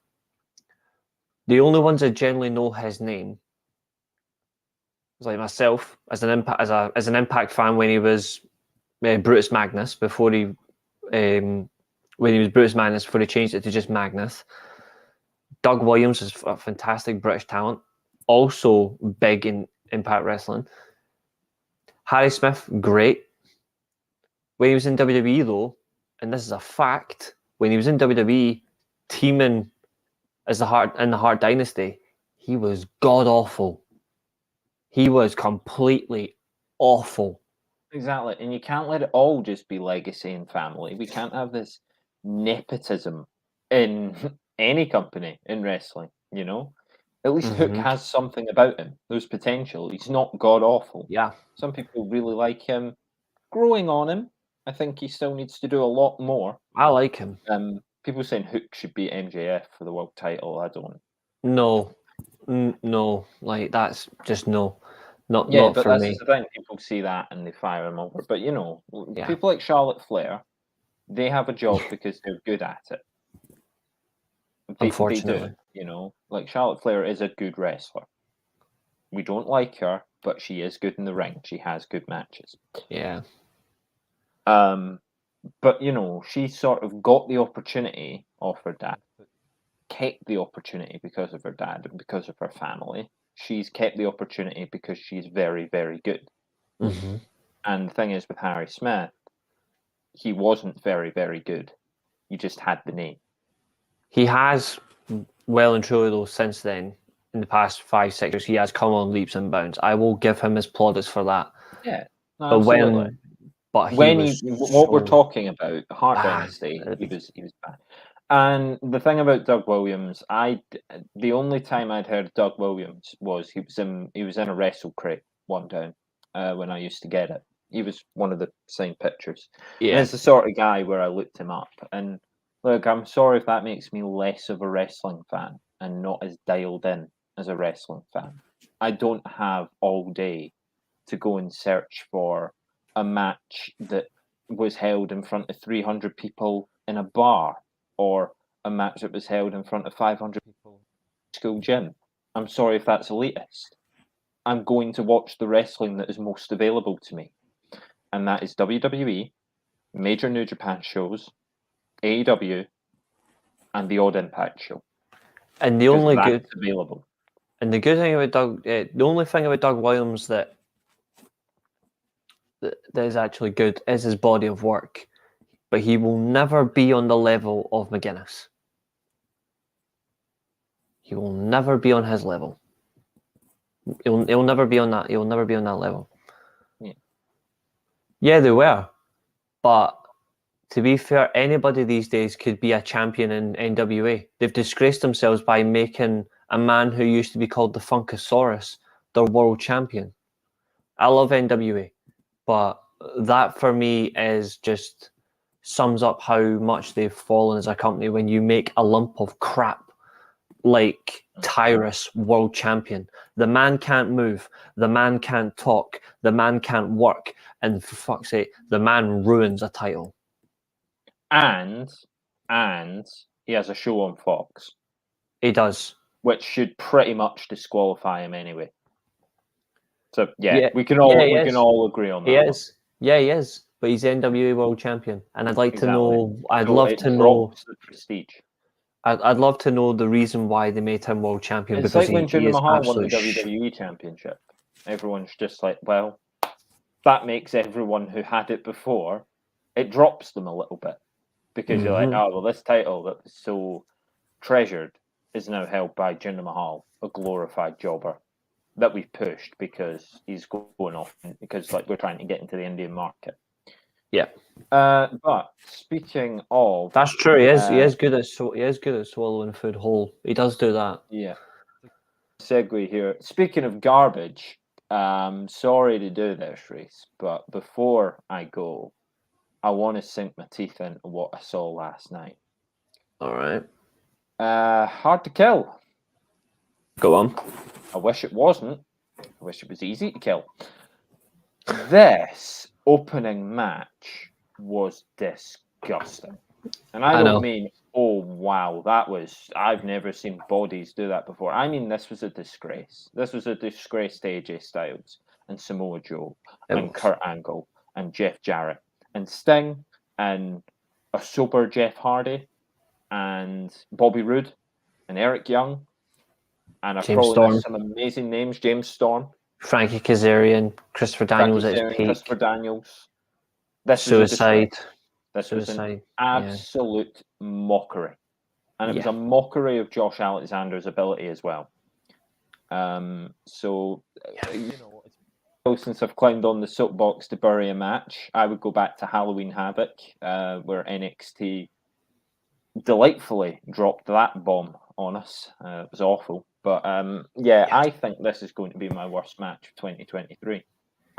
the only ones that generally know his name is like myself as an Impact fan when he was Brutus Magnus before he before he changed it to just Magnus. Doug Williams is a fantastic British talent, also big in Impact Wrestling. Harry Smith, great. When he was in WWE though, and this is a fact, when he was in WWE teaming as the Hart Dynasty, he was god awful. He was completely awful. Exactly, and you can't let it all just be legacy and family. We can't have this nepotism in any company in wrestling, you know? At least Hook has something about him. There's potential. He's not god awful. Yeah. Some people really like him. Growing on him, I think he still needs to do a lot more. I like him. People saying Hook should beat MJF for the world title. I don't. No. No. Like, that's just no. Not But for that's me. the thing. People see that and they fire him over. But, you know, Yeah. people like Charlotte Flair, they have a job because they're good at it. Unfortunately. They do, you know. Like, Charlotte Flair is a good wrestler. We don't like her, but she is good in the ring. She has good matches. Yeah. But, you know, she sort of got the opportunity of her dad, kept the opportunity because of her dad and because of her family. She's kept the opportunity because she's very, very good. Mm-hmm. And the thing is, with Harry Smith, he wasn't very, very good. He just had the name. He has, well and truly though, since then, in the past 5-6 years, he has come on leaps and bounds. I will give him his plaudits for that. Yeah, no, But absolutely. What we're talking about, Hart Dynasty, he was bad. And the thing about Doug Williams, the only time I'd heard Doug Williams was he was in a Wrestle Crate one time when I used to get it. He was one of the signed pictures. Yeah. And it's the sort of guy where I looked him up. And look, I'm sorry if that makes me less of a wrestling fan and not as dialed in as a wrestling fan. I don't have all day to go and search for a match that was held in front of 300 people in a bar or a match that was held in front of 500 people in a school gym. I'm sorry if that's elitist. I'm going to watch the wrestling that is most available to me. And that is WWE, major New Japan shows, AEW, and the odd Impact show. And the only good available. And the good thing about the only thing about Doug Williams that is actually good is his body of work, but he will never be on the level of McGuinness. He will never be on his level. He'll never be on that. He'll never be on that level. Yeah, they were, but to be fair, anybody these days could be a champion in NWA. They've disgraced themselves by making a man who used to be called the Funkasaurus their world champion. I love NWA, but that for me is just sums up how much they've fallen as a company when you make a lump of crap like Tyrus world champion. The man can't move, the man can't talk, the man can't work, and for fuck's sake, the man ruins a title. And he has a show on Fox. He does. Which should pretty much disqualify him anyway. So we can all agree on that. He is. Yeah, he is. But he's NWA world champion, and I'd like to know. I'd love to know the prestige. I'd love to know the reason why they made him world champion. It's because like when Jinder Mahal won the WWE championship. Everyone's just like, well, that makes everyone who had it before, it drops them a little bit because you're like, oh well, this title that was so treasured is now held by Jinder Mahal, a glorified jobber that we've pushed because he's going off because like we're trying to get into the Indian market. Yeah. But speaking of, that's true. He is good at swallowing food whole. He does do that. Yeah. Segue here. Speaking of garbage, sorry to do this, Reece, but before I go, I want to sink my teeth into what I saw last night. All right. Hard to kill. Go on. I wish it wasn't. I wish it was easy to kill. This opening match was disgusting. And I don't mean, oh, wow, I've never seen bodies do that before. I mean, this was a disgrace. This was a disgrace to AJ Styles and Samoa Joe and Kurt Angle and Jeff Jarrett and Sting and a sober Jeff Hardy and Bobby Roode and Eric Young and I probably missed some amazing names. James Storm. Frankie Kazarian, Christopher Daniels at his peak. Christopher Daniels. This Suicide. Was an absolute mockery. And it was a mockery of Josh Alexander's ability as well. Since I've climbed on the soapbox to bury a match, I would go back to Halloween Havoc, where NXT delightfully dropped that bomb on us. It was awful. But I think this is going to be my worst match of 2023.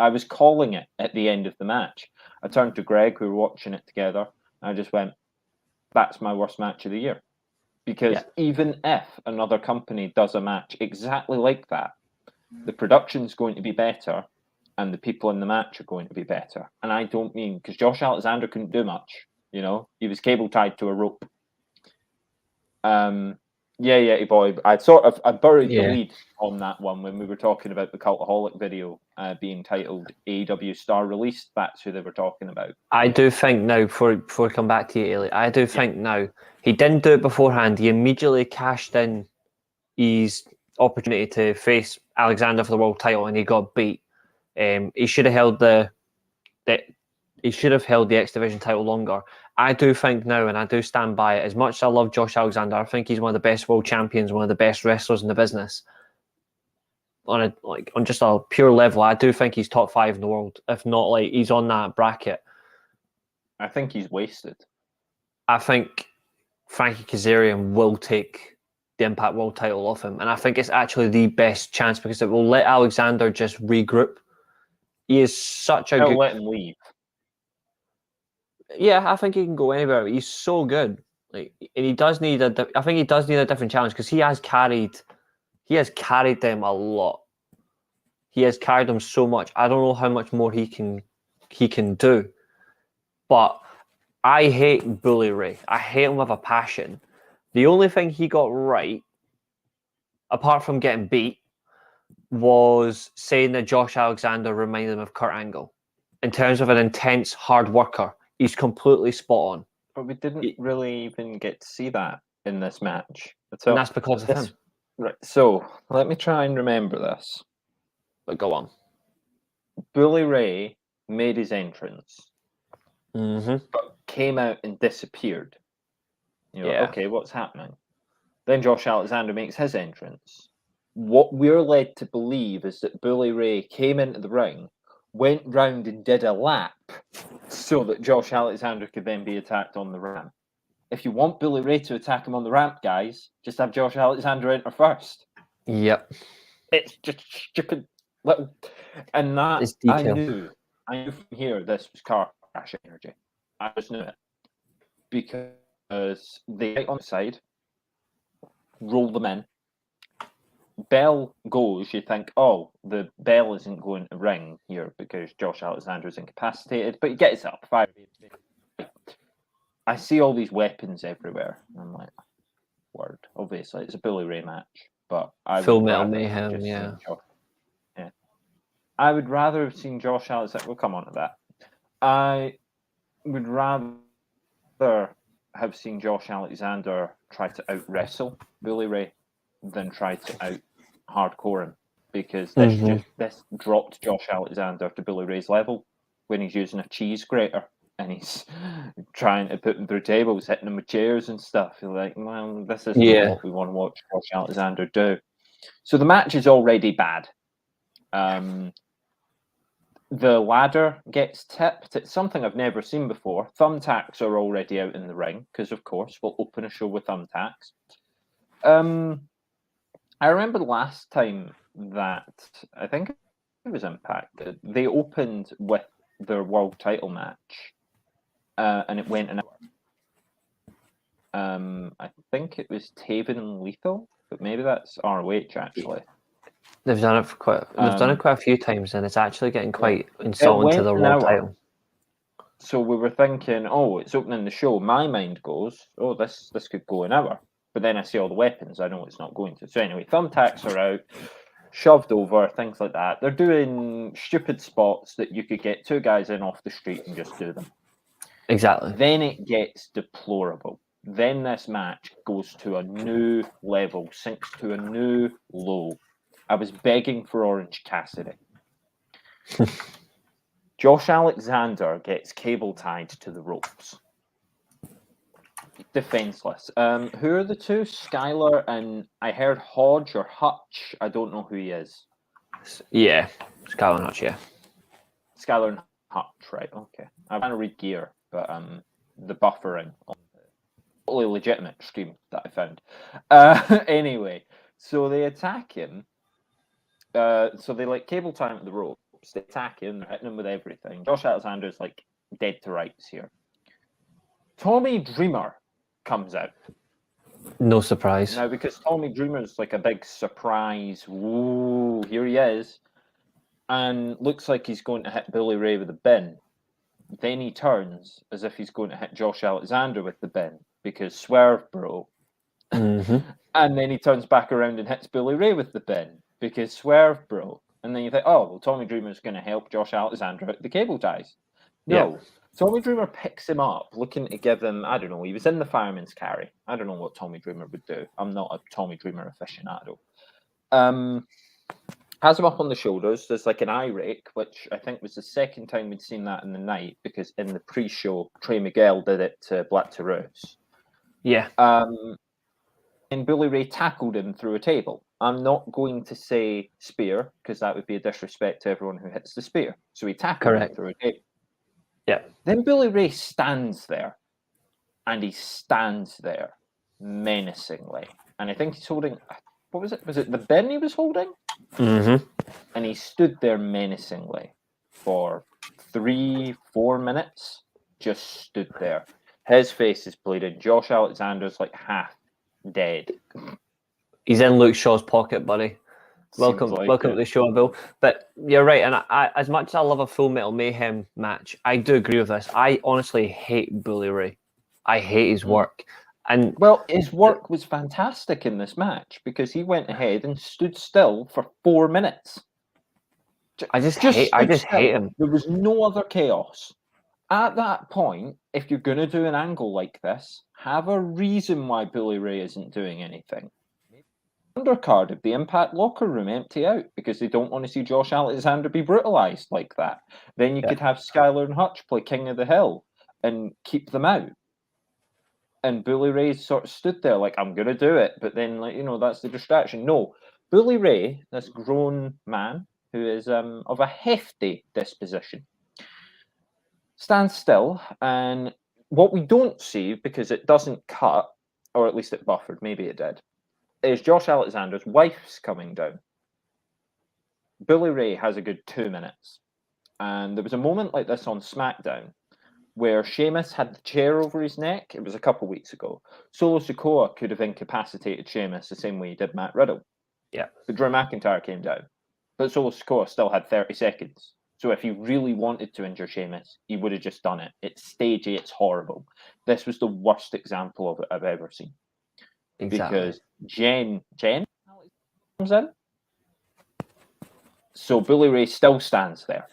I was calling it at the end of the match. I turned to Greg, we were watching it together, and I just went, that's my worst match of the year. Because even if another company does a match exactly like that, the production's going to be better and the people in the match are going to be better. And I don't mean, because Josh Alexander couldn't do much, he was cable tied to a rope. Boy. I buried the lead on that one when we were talking about the Cultaholic video being titled AEW Star Released. That's who they were talking about. I do think now, before we come back to you, Eilidh, I do think now, he didn't do it beforehand. He immediately cashed in his opportunity to face Alexander for the world title and he got beat. He should have held the X Division title longer. I do think now, and I do stand by it, as much as I love Josh Alexander, I think he's one of the best world champions, one of the best wrestlers in the business. On just a pure level, I do think he's top 5 in the world. If not, he's on that bracket. I think he's wasted. I think Frankie Kazarian will take the Impact World title off him, and I think it's actually the best chance because it will let Alexander just regroup. He is such a good... let him leave. Yeah, I think he can go anywhere. He's so good. And he does need I think he does need a different challenge because he has carried them a lot. He has carried them so much. I don't know how much more he can do. But I hate Bully Ray. I hate him with a passion. The only thing he got right, apart from getting beat, was saying that Josh Alexander reminded him of Kurt Angle. In terms of an intense, hard worker, he's completely spot on. But we didn't really even get to see that in this match. And that's because of him. Right, so let me try and remember this. But go on. Bully Ray made his entrance, but came out and disappeared. Okay, what's happening? Then Josh Alexander makes his entrance. What we're led to believe is that Bully Ray came into the ring, went round and did a lap so that Josh Alexander could then be attacked on the ramp. If you want Bully Ray to attack him on the ramp, guys, just have Josh Alexander enter first. Yep. It's just stupid little... And that, I knew from here this was car crash energy. I just knew it. Because they get on the side, roll them in. Bell goes, you think, oh, the bell isn't going to ring here because Josh Alexander is incapacitated, but he gets up. I see all these weapons everywhere. I'm like, word. Obviously, it's a Bully Ray match, but Full Metal Mayhem, I would rather have seen Josh Alexander. We'll come on to that. I would rather have seen Josh Alexander try to out wrestle Bully Ray than try to out hardcore him, because this dropped Josh Alexander to Bully Ray's level when he's using a cheese grater and he's trying to put him through tables, hitting him with chairs and stuff. You're like, well, this isn't what we want to watch Josh Alexander do. So the match is already bad. The ladder gets tipped. It's something I've never seen before. Thumbtacks are already out in the ring because, of course, we'll open a show with thumbtacks. I remember the last time that, I think it was Impact, they opened with their world title match and it went an hour. I think it was Taven and Lethal, but maybe that's ROH actually. They've done it for quite a few times, and it's actually getting quite insulting to the Raw title. So we were thinking, oh, it's opening the show. My mind goes, oh, this could go an hour. But then I see all the weapons. I know it's not going to. So anyway, thumbtacks are out, shoved over, things like that. They're doing stupid spots that you could get two guys in off the street and just do them. Exactly. Then it gets deplorable. Then this match goes to a new level, sinks to a new low. I was begging for Orange Cassidy. Josh Alexander gets cable tied to the ropes. Defenseless. Who are the two? Skylar and I heard Hodge or Hutch. I don't know who he is. Yeah, Skylar and Hutch, yeah. Skylar and Hutch, right, okay. I'm trying to read gear, but the buffering on the totally legitimate stream that I found. Anyway, so they attack him. So they like cable time at the ropes. They attack him, they're hitting him with everything. Josh Alexander's like dead to rights here. Tommy Dreamer comes out. No surprise. Now, because Tommy Dreamer's like a big surprise. Whoa, here he is. And looks like he's going to hit Billy Ray with a bin. Then he turns as if he's going to hit Josh Alexander with the bin because Swerve bro. Mm-hmm. And then he turns back around and hits Billy Ray with the bin because Swerve bro. And then you think, oh, well, Tommy Dreamer's going to help Josh Alexander out the cable ties. No. Yeah. Tommy Dreamer picks him up, looking to give him, I don't know, he was in the fireman's carry. I don't know what Tommy Dreamer would do. I'm not a Tommy Dreamer aficionado. Has him up on the shoulders. There's like an eye rake, which I think was the second time we'd seen that in the night, because in the pre-show, Trey Miguel did it to Black Taurus. Yeah. And Billy Ray tackled him through a table. I'm not going to say spear, because that would be a disrespect to everyone who hits the spear. So he tackled him through a table. Yeah. Then Billy Ray stands there, and he stands there menacingly. And I think he's holding, what was it? Was it the bin he was holding? Mm-hmm. And he stood there menacingly for 3-4 minutes. Just stood there. His face is bleeding. Josh Alexander's like half dead. He's in Luke Shaw's pocket, buddy. Welcome to the show, Bill. But you're right, and I, as much as I love a Full Metal Mayhem match, I do agree with this. I honestly hate Bully Ray. I hate his work. And well, his work was fantastic in this match because he went ahead and stood still for 4 minutes. I just hate him. There was no other chaos. At that point, if you're going to do an angle like this, have a reason why Bully Ray isn't doing anything. Undercard of the Impact locker room empty out because they don't want to see Josh Alexander be brutalized like that. Then you could have Skylar and Hutch play King of the Hill and keep them out. And Bully Ray sort of stood there like, I'm going to do it. But then, like, you know, that's the distraction. No, Bully Ray, this grown man who is of a hefty disposition, stands still. And what we don't see, because it doesn't cut, or at least it buffered, maybe it did, is Josh Alexander's wife's coming down. Bully Ray has a good 2 minutes. And there was a moment like this on SmackDown where Sheamus had the chair over his neck. It was a couple of weeks ago. Solo Sikoa could have incapacitated Sheamus the same way he did Matt Riddle. Yeah. But Drew McIntyre came down. But Solo Sikoa still had 30 seconds. So if he really wanted to injure Sheamus, he would have just done it. It's stagey, it's horrible. This was the worst example of it I've ever seen. Exactly. Because Jen comes in. So Bully Ray still stands there.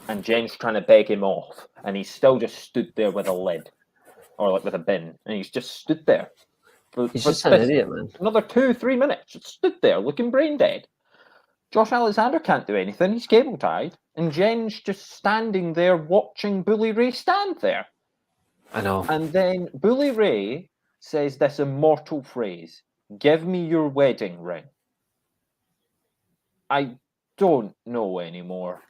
And Jen's trying to beg him off. And he's still just stood there with a lid. Or like with a bin. And he's just stood there. He's just an idiot, man. Another 2-3 minutes. Just stood there looking brain dead. Josh Alexander can't do anything. He's cable tied. And Jen's just standing there watching Bully Ray stand there. I know. And then Bully Ray says this immortal phrase, "Give me your wedding ring." I don't know anymore.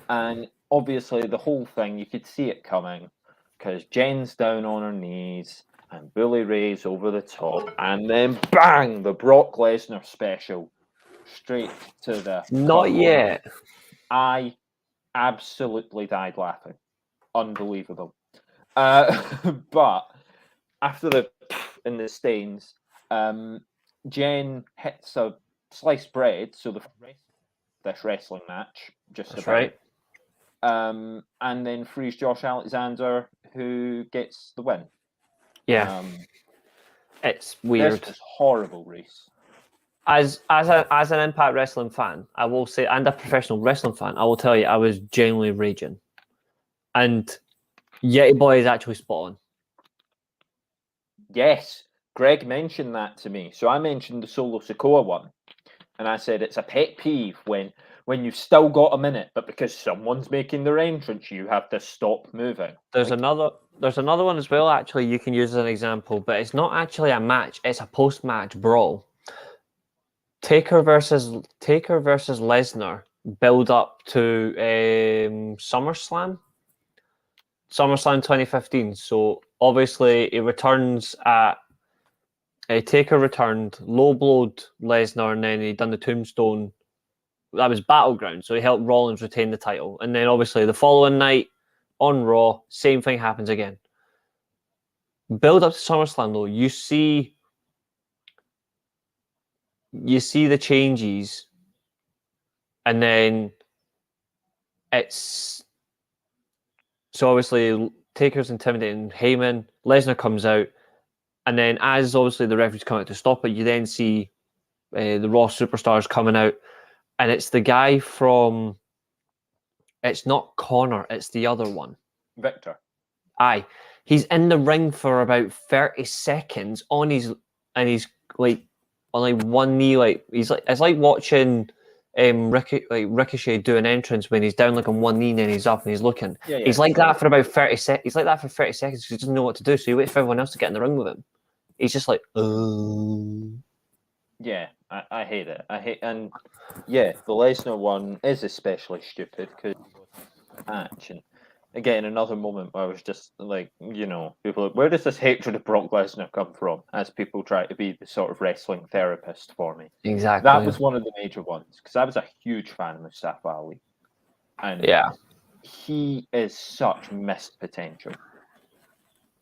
And obviously the whole thing, you could see it coming because Jen's down on her knees and Bully Ray's over the top. And then bang, the Brock Lesnar special straight to the... Not yet. I absolutely died laughing. Unbelievable. But after the in the stains. Jen hits a sliced bread, so this wrestling match, just That's about. right. And then frees Josh Alexander, who gets the win. Yeah. It's weird. This was horrible, Reece. As an Impact Wrestling fan, I will say, and a professional wrestling fan, I will tell you, I was genuinely raging. And Yeti Boy is actually spot on. Yes, Greg mentioned that to me. So I mentioned the Solo Sikoa one, and I said it's a pet peeve when you've still got a minute, but because someone's making their entrance, you have to stop moving. There's another one as well. Actually, you can use as an example, but it's not actually a match; it's a post-match brawl. Taker versus Lesnar build up to SummerSlam 2015. So obviously he returns at Taker returned, low blowed Lesnar, and then he done the tombstone. That was Battleground, so he helped Rollins retain the title. And then obviously the following night on Raw, same thing happens again. Build up to SummerSlam though, you see the changes, and then it's so obviously Taker's intimidating Heyman, Lesnar comes out, and then as obviously the referees come out to stop it, you then see the Raw superstars coming out, and it's the guy from. It's not Connor, it's the other one. Victor. Aye. He's in the ring for about 30 seconds and he's like on like one knee, like he's like it's like watching Ricochet do an entrance when he's down like on one knee and then he's up and he's looking. Yeah, he's like that for about 30 seconds. He's like that for 30 seconds because he doesn't know what to do, so he waits for everyone else to get in the ring with him. He's just like, Yeah, I hate it. And yeah, the Lesnar one is especially stupid because and again, another moment where I was just like, people are like, where does this hatred of Brock Lesnar come from? As people try to be the sort of wrestling therapist for me. exactly. That was one of the major ones because I was a huge fan of Mustafa Ali, and he is such missed potential.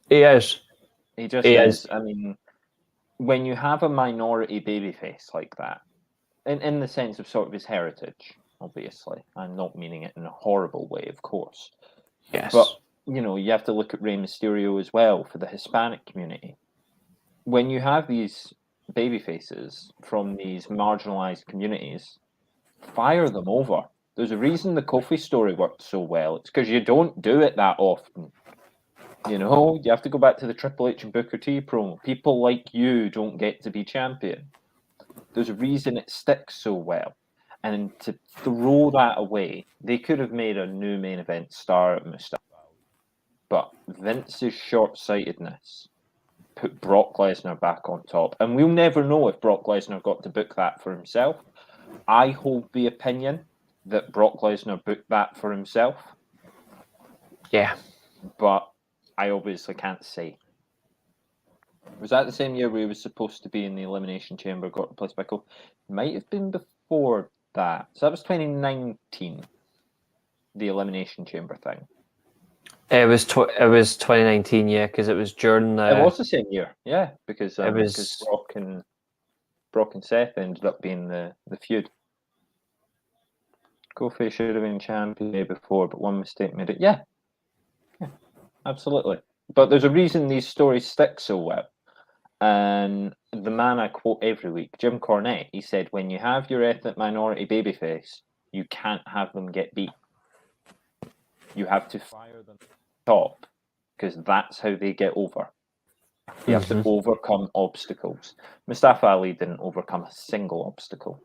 He is. He just is. I mean, when you have a minority babyface like that, in the sense of sort of his heritage, obviously, I'm not meaning it in a horrible way, of course. Yes. But, you have to look at Rey Mysterio as well for the Hispanic community. When you have these babyfaces from these marginalized communities, fire them over. There's a reason the Kofi story worked so well. It's because you don't do it that often. You have to go back to the Triple H and Booker T promo. People like you don't get to be champion. There's a reason it sticks so well. And to throw that away, they could have made a new main event star at Mustafa. But Vince's short-sightedness put Brock Lesnar back on top. And we'll never know if Brock Lesnar got to book that for himself. I hold the opinion that Brock Lesnar booked that for himself. Yeah. But I obviously can't say. Was that the same year where he was supposed to be in the Elimination Chamber, got replaced by Kofi? Might have been before that. So that was 2019, the Elimination Chamber thing. It was 2019, yeah, because it was during the. It was the same year, yeah, because it was because Brock and Seth ended up being the feud. Kofi should have been champion before, but one mistake made it. Yeah, absolutely. But there's a reason these stories stick so well. And the man I quote every week, Jim Cornette, he said, when you have your ethnic minority babyface, you can't have them get beat. You have to fire them top because that's how they get over. You have to overcome obstacles. Mustafa Ali didn't overcome a single obstacle.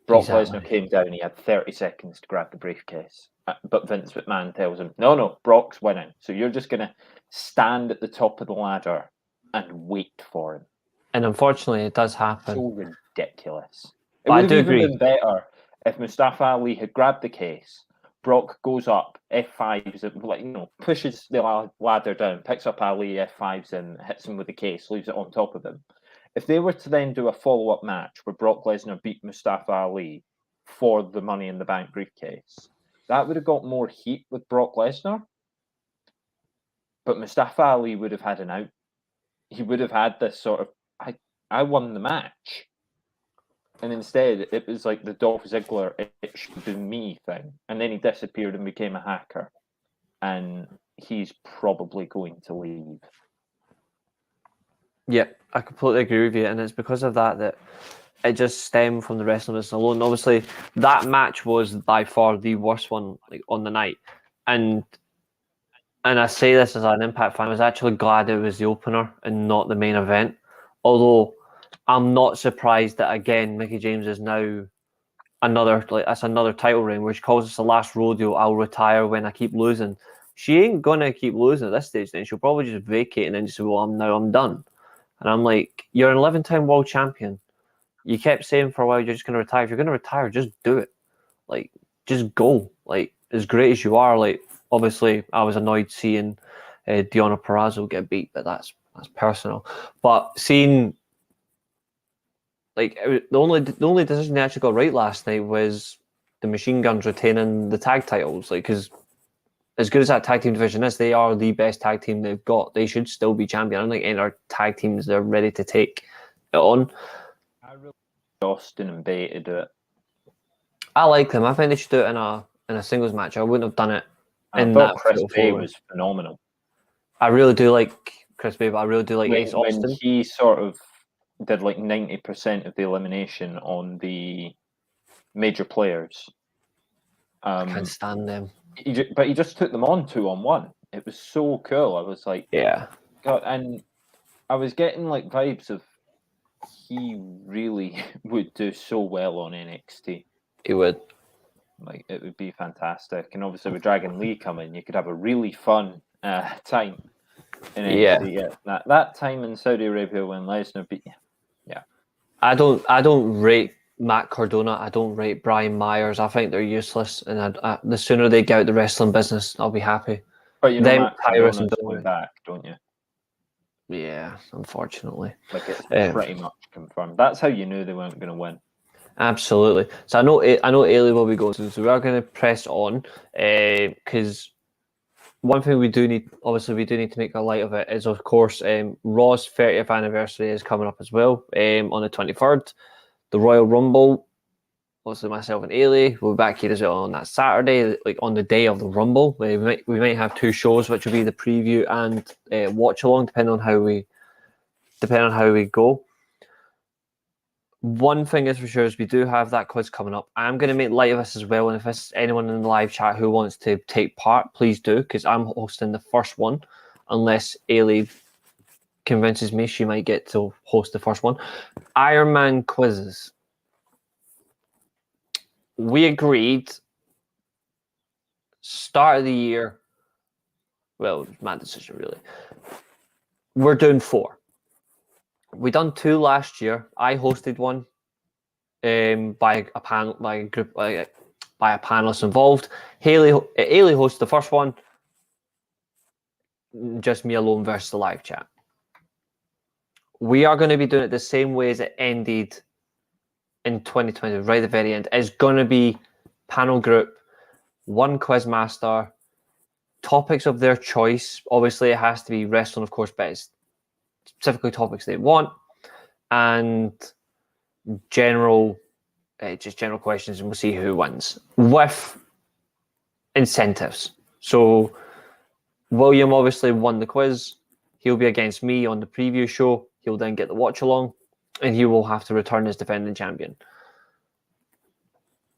Brock Lesnar came down, he had 30 seconds to grab the briefcase. But Vince McMahon tells him, no, Brock's winning. So you're just going to stand at the top of the ladder and wait for him. And unfortunately, it does happen. So ridiculous. It would have even been better if Mustafa Ali had grabbed the case, Brock goes up, F5s, pushes the ladder down, picks up Ali, F5s him, hits him with the case, leaves it on top of him. If they were to then do a follow-up match where Brock Lesnar beat Mustafa Ali for the Money in the Bank briefcase, that would have got more heat with Brock Lesnar. But Mustafa Ali would have had an out. he would have had this sort of I won the match. And instead, it was like the Dolph Ziggler, it should be me thing. And then he disappeared and became a hacker. And he's probably going to leave. Yeah, I completely agree with you. And it's because of that it just stemmed from the wrestling business alone. Obviously, that match was by far the worst one on the night. And I say this as an Impact fan, I was actually glad it was the opener and not the main event. Although I'm not surprised that, again, Mickie James is now another title reign, which calls us the last rodeo. I'll retire when I keep losing. She ain't gonna keep losing at this stage. Then she'll probably just vacate and then just say, "Well, I'm done." And I'm like, "You're an 11-time world champion. You kept saying for a while you're just gonna retire. If you're gonna retire, just do it. Like, just go. Like, as great as you are. Like, obviously, I was annoyed seeing Deonna Purrazzo get beat, but that's personal. But seeing the only decision they actually got right last night was the Machine Guns retaining the tag titles. Like, because as good as that tag team division is, they are the best tag team they've got. They should still be champion. I don't think any other tag teams they're ready to take it on. I really like Austin and Bay to do it. I like them. I think they should do it in a singles match. I wouldn't have done it I thought Chris Bay was phenomenal. I really do like Chris Bay, but I really do like Ace Austin. When he sort of did like 90% of the elimination on the major players. I can't stand them. But he just took them on 2-on-1. It was so cool. I was like, yeah. God, and I was getting like vibes of he really would do so well on NXT. He would. Like, it would be fantastic. And obviously with Dragon Lee coming, you could have a really fun time in NXT. Yeah. That time in Saudi Arabia when Lesnar beat you. Yeah. I don't rate Matt Cardona. I don't rate Brian Myers. I think they're useless. And the sooner they get out the wrestling business, I'll be happy. But you know Matt Cardona's going back, don't you? Yeah, unfortunately. Like, it's pretty much confirmed. That's how you knew they weren't going to win. Absolutely. So I know Eilidh will be going soon. So we are going to press on because one thing we do need to make a light of it is, of course, Raw's 30th anniversary is coming up as well on the 23rd. The Royal Rumble, obviously myself and Eilidh, we'll be back here as well on that Saturday, like on the day of the Rumble. We might have two shows, which will be the preview and watch along, depending on how we go. One thing is for sure is we do have that quiz coming up. I'm going to make light of this as well, and if there's anyone in the live chat who wants to take part, please do, because I'm hosting the first one, unless Eilidh convinces me she might get to host the first one. Iron Man quizzes. We agreed start of the year. Well, my decision really. We're doing 4. We done 2 last year. I hosted one by a panelist involved. Eilidh hosted the first one. Just me alone versus the live chat. We are going to be doing it the same way as it ended in 2020, right at the very end. It's going to be panel group, one quiz master, topics of their choice. Obviously, it has to be wrestling, of course, but it's specifically topics they want, and general questions, and we'll see who wins with incentives. So William obviously won the quiz. He'll be against me on the preview show. He'll then get the watch along, and he will have to return as defending champion.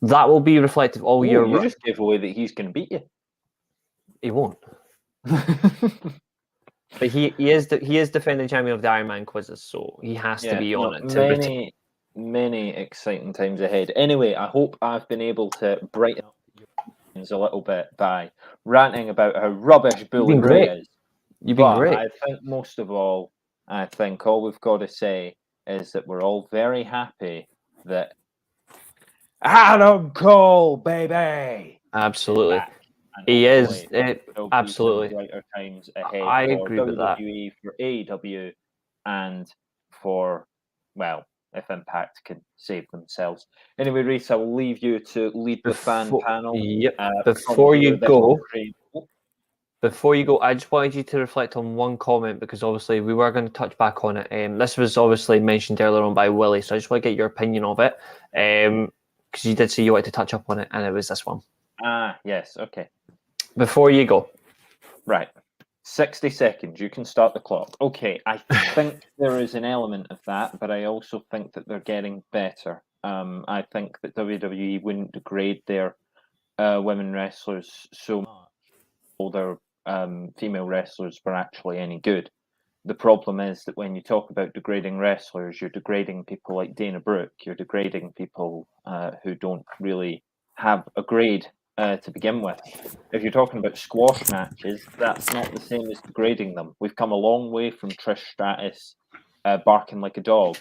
That will be reflective all year. You just gave away that he's going to beat you. He won't. But he is defending champion of the Iron Man quizzes, so he has to be on it. Many exciting times ahead. Anyway, I hope I've been able to brighten up your opinions a little bit by ranting about how rubbish Bully Ray is. You've been great. I think most of all, all we've got to say is that we're all very happy that Adam Cole, baby. Absolutely. He is. Absolutely. Brighter times ahead. I agree with that. For AEW and for, well, if Impact can save themselves. Anyway, Reece, I will leave you to lead the fan panel. Yep. Before you go, Before you go, I just wanted you to reflect on one comment because obviously we were going to touch back on it. This was obviously mentioned earlier on by Willie, so I just want to get your opinion of it. Because you did say you wanted to touch up on it, and it was this one. Yes, okay. Before you go. Right. 60 seconds, you can start the clock. Okay, I think there is an element of that, but I also think that they're getting better. I think that WWE wouldn't degrade their women wrestlers so much. All their female wrestlers were actually any good. The problem is that when you talk about degrading wrestlers, you're degrading people like Dana Brooke, you're degrading people who don't really have a grade to begin with. If you're talking about squash matches, that's not the same as degrading them. We've come a long way from Trish Stratus barking like a dog.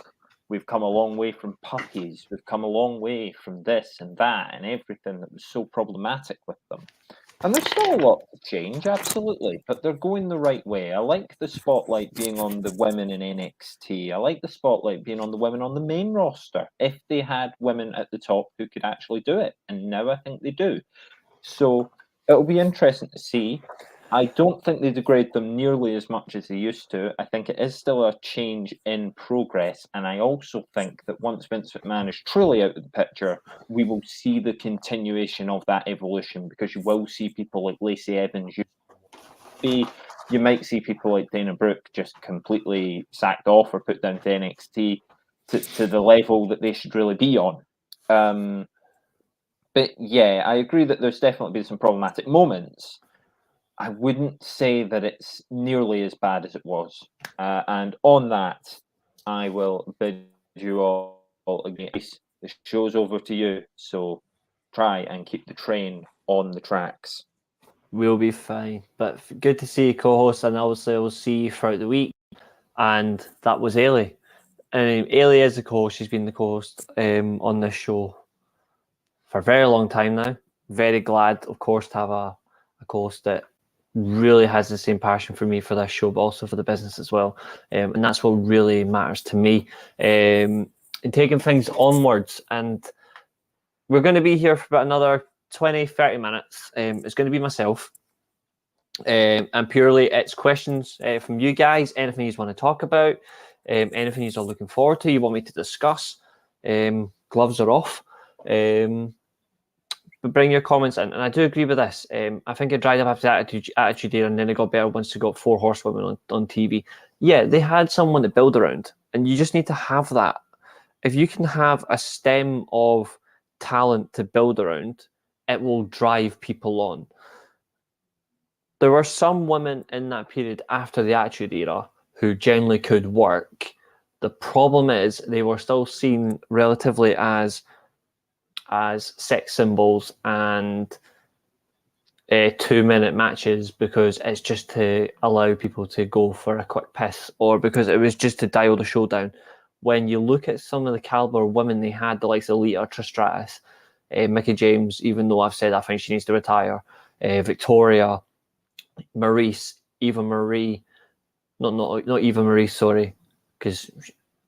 We've come a long way from puppies. We've come a long way from this and that and everything that was so problematic with them. And there's still a lot to change, absolutely, but they're going the right way. I like the spotlight being on the women in NXT. I like the spotlight being on the women on the main roster, if they had women at the top who could actually do it. And now I think they do. So it'll be interesting to see. I don't think they degrade them nearly as much as they used to. I think it is still a change in progress. And I also think that once Vince McMahon is truly out of the picture, we will see the continuation of that evolution, because you will see people like Lacey Evans. You might see people like Dana Brooke just completely sacked off or put down to NXT to the level that they should really be on. But yeah, I agree that there's definitely been some problematic moments. I wouldn't say that it's nearly as bad as it was. And on that, I will bid you all again. The show's over to you, so try and keep the train on the tracks. We'll be fine. But good to see you, co-host, and obviously we'll see you throughout the week. And that was Eilidh. Eilidh is the co-host. She's been the co-host on this show for a very long time now. Very glad, of course, to have a co-host that really has the same passion for me for this show, but also for the business as well. And that's what really matters to me. And taking things onwards. And we're going to be here for about another 20, 30 minutes. It's going to be myself. And purely it's questions from you guys, anything you want to talk about, anything you're looking forward to, you want me to discuss. Gloves are off. But bring your comments in. And I do agree with this. I think it dried up after the attitude era, and then it got better once they got 4 horsewomen on TV. Yeah, they had someone to build around, and you just need to have that. If you can have a stem of talent to build around, it will drive people on. There were some women in that period after the Attitude Era who generally could work. The problem is they were still seen relatively as sex symbols and 2-minute matches, because it's just to allow people to go for a quick piss, or because it was just to dial the show down. When you look at some of the caliber of women they had, the likes of Lita, Trish Stratus, Mickie James, even though I've said I think she needs to retire, Victoria, Maurice, Eva Marie, not Eva Marie, sorry, because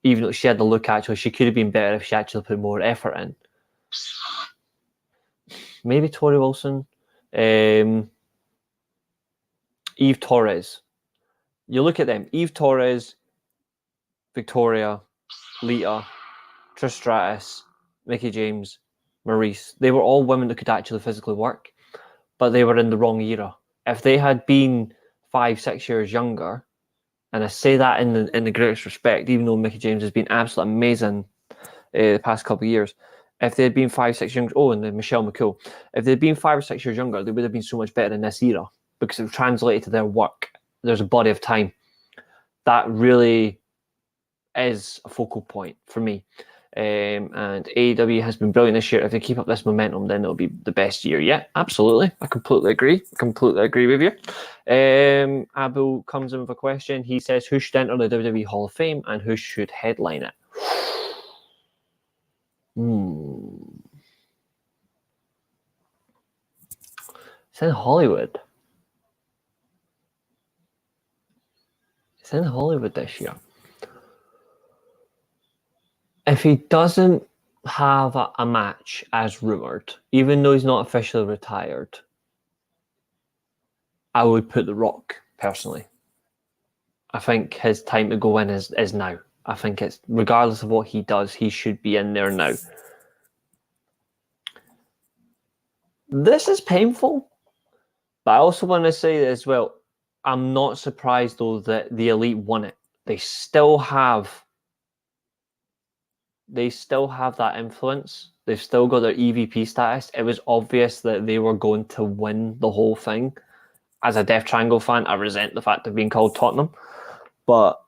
even though she had the look, actually, she could have been better if she actually put more effort in. Maybe Tori Wilson, Eve Torres. You look at them: Eve Torres, Victoria, Lita, Trish Stratus, Mickie James, Maurice. They were all women that could actually physically work, but they were in the wrong era. If they had been 5-6 years younger, and I say that in the greatest respect, even though Mickie James has been absolutely amazing the past couple of years. If they had been 5-6 years younger, and then Michelle McCool, if they'd been 5 or 6 years younger, they would have been so much better in this era, because it translated to their work. There's a body of time. That really is a focal point for me. And AEW has been brilliant this year. If they keep up this momentum, then it'll be the best year. Yeah, absolutely. I completely agree. With you. Abu comes in with a question. He says, who should enter the WWE Hall of Fame and who should headline it? It's in Hollywood. It's in Hollywood this year. If he doesn't have a match as rumoured, even though he's not officially retired, I would put The Rock, personally. I think his time to go in is now. I think it's, regardless of what he does, he should be in there now. This is painful, but I also want to say as well, I'm not surprised, though, that the Elite won it. They still have that influence. They've still got their EVP status. It was obvious that they were going to win the whole thing. As a Death Triangle fan, I resent the fact of being called Tottenham. But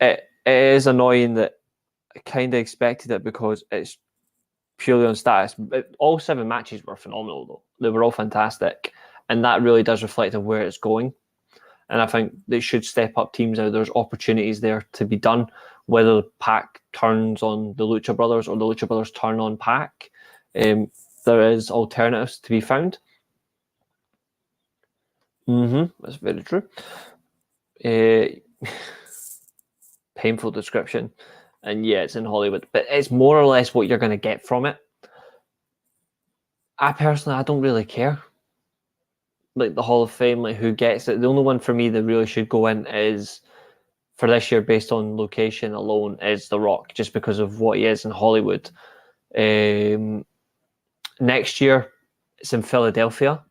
it is annoying that I kind of expected it because it's purely on status. But all 7 matches were phenomenal, though. They were all fantastic. And that really does reflect on where it's going. And I think they should step up teams now. There's opportunities there to be done, whether Pac turns on the Lucha Brothers or the Lucha Brothers turn on Pac. There is alternatives to be found. That's very true. Painful description. And yeah, it's in Hollywood. But it's more or less what you're going to get from it. I don't really care. Like the Hall of Fame, like who gets it. The only one for me that really should go in is, for this year, based on location alone, is The Rock, just because of what he is in Hollywood. Next year, it's in Philadelphia.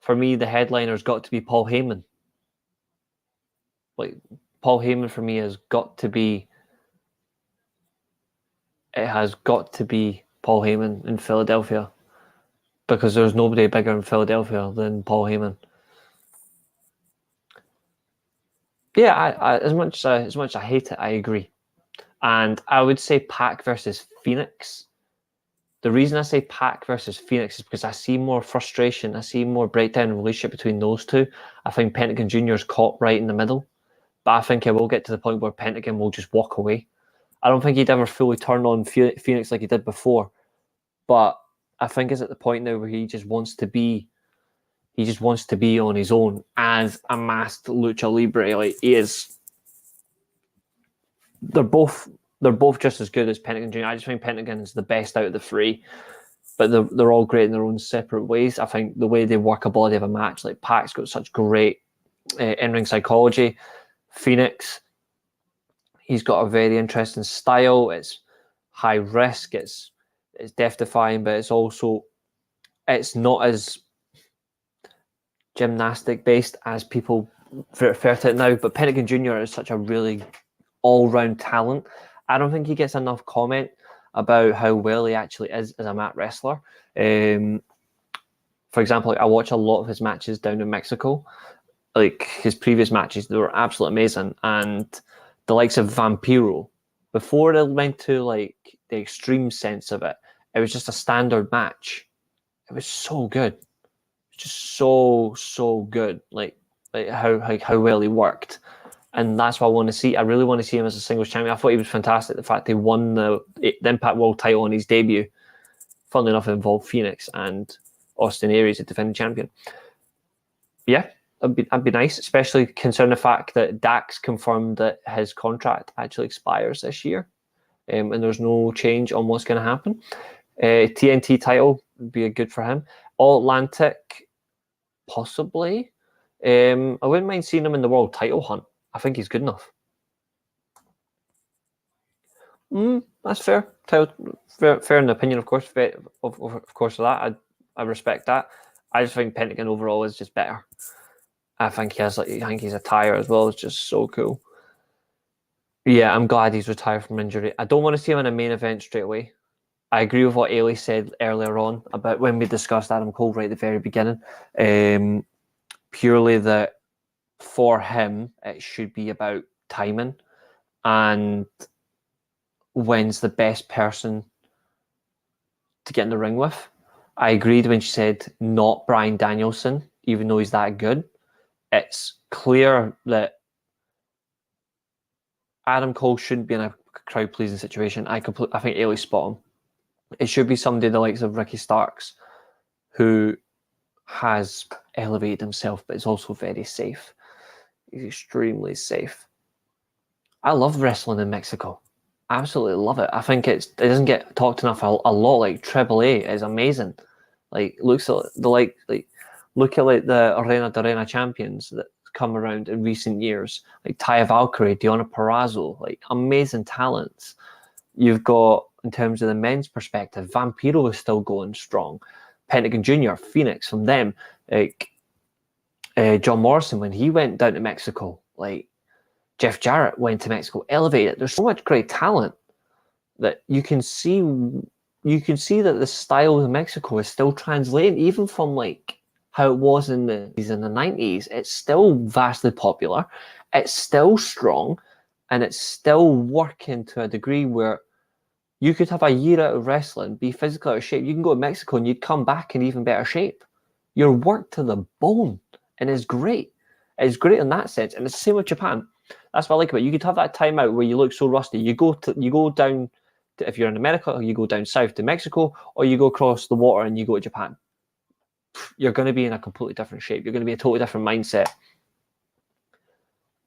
For me, the headliner's got to be Paul Heyman. Like, Paul Heyman for me has got to be. It has got to be Paul Heyman in Philadelphia, because there's nobody bigger in Philadelphia than Paul Heyman. Yeah, I as much as I hate it, I agree. And I would say Pac versus Phoenix. The reason I say Pac versus Phoenix is because I see more frustration. I see more breakdown in relationship between those two. I think Pentagon Jr. is caught right in the middle. But I think it will get to the point where Pentagon will just walk away. I don't think he'd ever fully turn on Phoenix like he did before. But I think it's at the point now where he just wants to be on his own as a masked lucha libre. Like, he is. They're both just as good as Pentagon Jr. I just think Pentagon is the best out of the 3, but they're all great in their own separate ways. I think the way they work a body of a match, like Pac's got such great in-ring psychology. Phoenix, he's got a very interesting style. It's high risk. It's death-defying, but it's not as gymnastic-based as people refer to it now. But Pentagon Jr. is such a really all-round talent. I don't think he gets enough comment about how well he actually is as a mat wrestler. For example, I watch a lot of his matches down in Mexico. Like, his previous matches, they were absolutely amazing. And the likes of Vampiro, before it went to like the extreme sense of it, it was just a standard match. It was so good. Just so good. Like how well he worked. And that's what I want to see. I really want to see him as a singles champion. I thought he was fantastic. The fact he won the Impact World title on his debut, funnily enough, it involved Phoenix and Austin Aries, the defending champion. Yeah, that'd be nice, especially considering the fact that Dax confirmed that his contract actually expires this year, and there's no change on what's going to happen. TNT title would be good for him. All Atlantic, possibly. I wouldn't mind seeing him in the world title hunt. I think he's good enough. That's fair. Fair in the opinion, of course. Of course, of that, I respect that. I just think Pentagon overall is just better. I think he's attire as well. It's just so cool. Yeah, I'm glad he's retired from injury. I don't want to see him in a main event straight away. I agree with what Eilidh said earlier on about when we discussed Adam Cole right at the very beginning. Purely that for him, it should be about timing and when's the best person to get in the ring with. I agreed when she said not Bryan Danielson, even though he's that good. It's clear that Adam Cole shouldn't be in a crowd-pleasing situation. I think Eilidh's spot on. It should be somebody the likes of Ricky Starks, who has elevated himself, but is also very safe. He's extremely safe. I love wrestling in Mexico. Absolutely love it. I think it doesn't get talked enough a lot. Like AAA is amazing. Like looks like Look at like the Arena de Arena champions that come around in recent years, like Taya Valkyrie, Deonna Purrazzo, like amazing talents. You've got, in terms of the men's perspective, Vampiro is still going strong. Pentagon Jr., Phoenix, from them, like John Morrison, when he went down to Mexico, like Jeff Jarrett went to Mexico, elevated. There's so much great talent that you can see that the style of Mexico is still translating, even from like how it was in the 90s. It's still vastly popular. It's still strong, and it's still working to a degree where you could have a year out of wrestling, be physically out of shape. You can go to Mexico and you'd come back in even better shape. You're worked to the bone, and it's great. It's great in that sense, and it's the same with Japan. That's what I like about it. You could have that time out where you look so rusty. You go down to, if you're in America, you go down south to Mexico, or you go across the water and you go to Japan. You're going to be in a completely different shape. You're going to be a totally different mindset.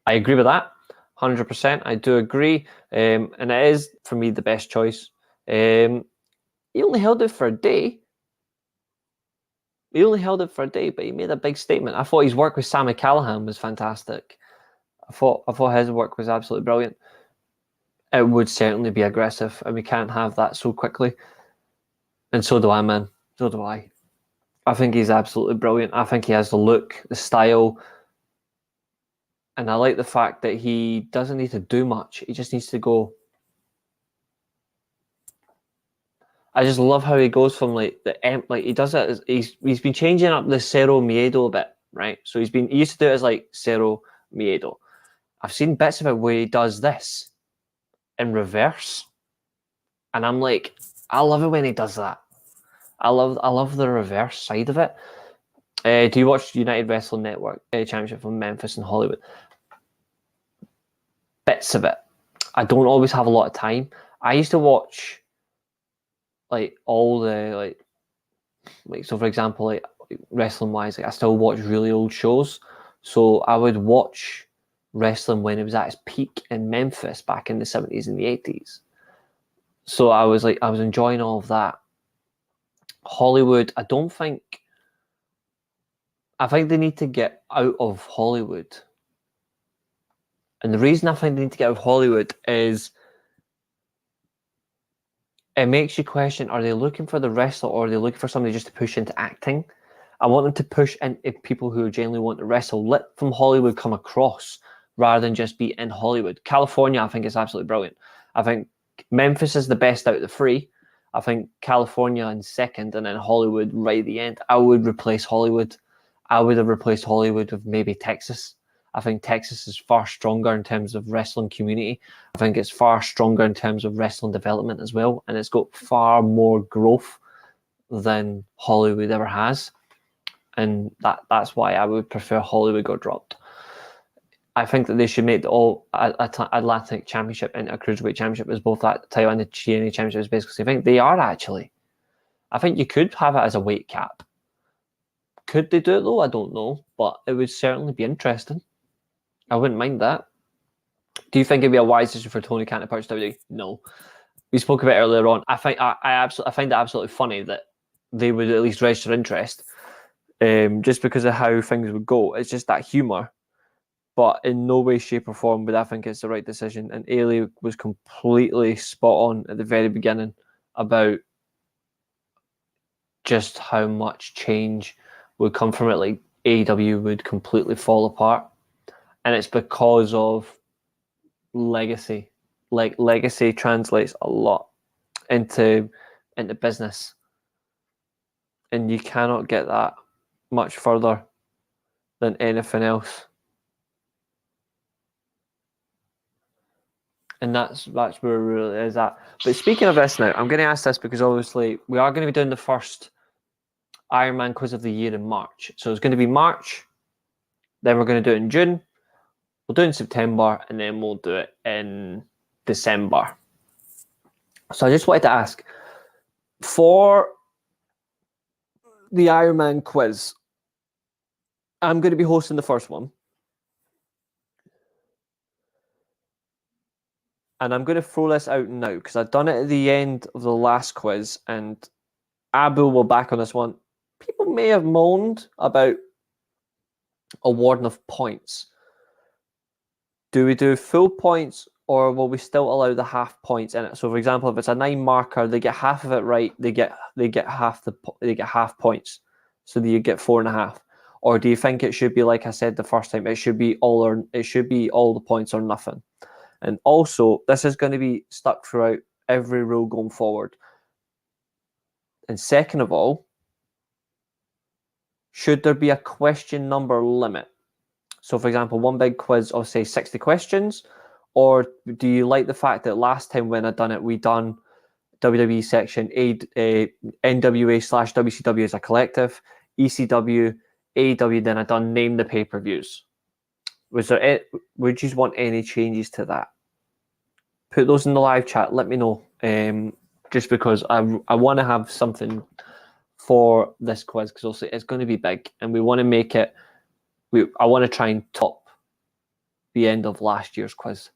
I agree with that. 100%. I do agree. And it is, for me, the best choice. He only held it for a day. But he made a big statement. I thought his work with Sami Callihan was fantastic. I thought his work was absolutely brilliant. It would certainly be aggressive, and we can't have that so quickly. And so do I, man. So do I. I think he's absolutely brilliant. I think he has the look, the style, and I like the fact that he doesn't need to do much. He just needs to go. I just love how he goes from like he does it. He's been changing up the Cero Miedo a bit, right? So he used to do it as like Cero Miedo. I've seen bits of it where he does this in reverse, and I'm like, I love it when he does that. I love the reverse side of it. Do you watch United Wrestling Network Championship from Memphis and Hollywood? Bits of it. I don't always have a lot of time. I used to watch like all the like so for example, like wrestling wise, like I still watch really old shows. So I would watch wrestling when it was at its peak in Memphis back in the 70s and the 80s. So I was enjoying all of that. Hollywood, I think they need to get out of Hollywood. And the reason I think they need to get out of Hollywood is it makes you question, are they looking for the wrestler, or are they looking for somebody just to push into acting? I want them to push into people who genuinely want to wrestle. Let from Hollywood come across rather than just be in Hollywood. California, I think, is absolutely brilliant. I think Memphis is the best out of the three. I think California in second, and then Hollywood right at the end. I would replace Hollywood. I would have replaced Hollywood with maybe Texas. I think Texas is far stronger in terms of wrestling community. I think it's far stronger in terms of wrestling development as well. And it's got far more growth than Hollywood ever has. And that's why I would prefer Hollywood got dropped. I think that they should make the all Atlantic Championship and a Cruiserweight Championship as both that title and the TNA Championship is basically. I think they are actually. I think you could have it as a weight cap. Could they do it though? I don't know, but it would certainly be interesting. I wouldn't mind that. Do you think it'd be a wise decision for Tony Khan to purchase WWE? No. We spoke about it earlier on. I find it absolutely funny that they would at least register interest, just because of how things would go. It's just that humour. But in no way, shape, or form would I think it's the right decision. And Eilidh was completely spot on at the very beginning about just how much change would come from it. Like AEW would completely fall apart. And it's because of legacy. Like legacy translates a lot into business. And you cannot get that much further than anything else. And that's where it really is at. But speaking of this now, I'm going to ask this because obviously we are going to be doing the first Iron Man quiz of the year in March. So it's going to be March, then we're going to do it in June, we'll do it in September, and then we'll do it in December. So I just wanted to ask, for the Iron Man quiz, I'm going to be hosting the first one. And I'm going to throw this out now because I've done it at the end of the last quiz, and Abu will back on this one. people may have moaned about awarding of points. Do we do full points, or will we still allow the half points in it? So, for example, if it's a 9 marker, they get half of it right. They get half points, so that you get 4.5. Or do you think it should be like I said the first time? It should be all the points or nothing. And also, this is going to be stuck throughout every rule going forward. And second of all, should there be a question number limit? So, for example, one big quiz of, say, 60 questions, or do you like the fact that last time when I done it, we done WWE section, NWA/WCW as a collective, ECW, AEW, then I done name the pay-per-views. Would you want any changes to that? Put those in the live chat. Let me know. Just because I want to have something for this quiz, because also it's going to be big, and we want to make it. I want to try and top the end of last year's quiz.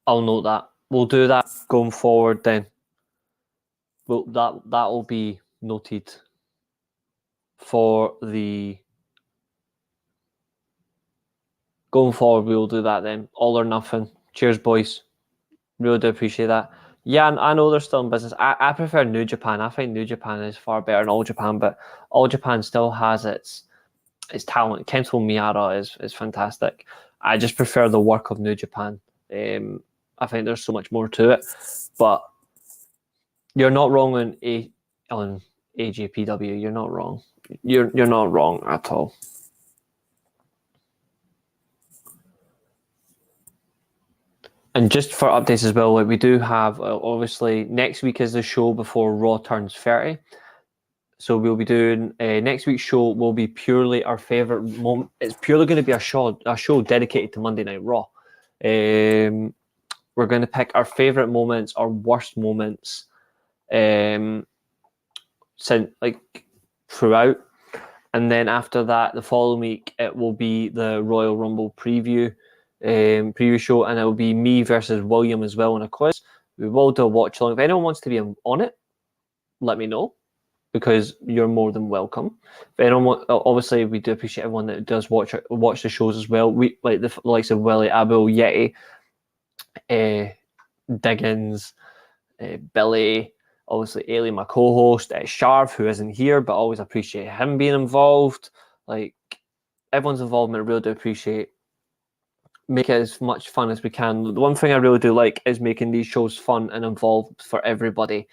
I'll note that. We'll do that going forward then. That will be noted for the going forward. We will do that then. All or nothing. Cheers, boys. Really do appreciate that. Yeah, I know they're still in business. I prefer New Japan. I think New Japan is far better than All Japan, but All Japan still has its talent. Kento Miyara is fantastic. I just prefer the work of New Japan. I think there's so much more to it, but you're not wrong on AJPW. You're not wrong. You're not wrong at all. And just for updates as well, like we do have obviously next week is the show before Raw turns 30. So we'll be doing next week's show will be purely our favorite moment. It's purely going to be a show dedicated to Monday Night Raw. We're going to pick our favorite moments, our worst moments, throughout, and then after that, the following week it will be the Royal Rumble preview show, and it will be me versus William as well in a quiz. We will do a watch along. If anyone wants to be on it, let me know, because you're more than welcome. If anyone obviously we do appreciate everyone that does watch the shows as well. We like the likes of Willie, Abu, Yeti, Diggins, Billy, obviously Ailey, my co-host, Sharv, who isn't here, but always appreciate him being involved. Like everyone's involvement, I really do appreciate. Make it as much fun as we can. The one thing I really do like is making these shows fun and involved for everybody.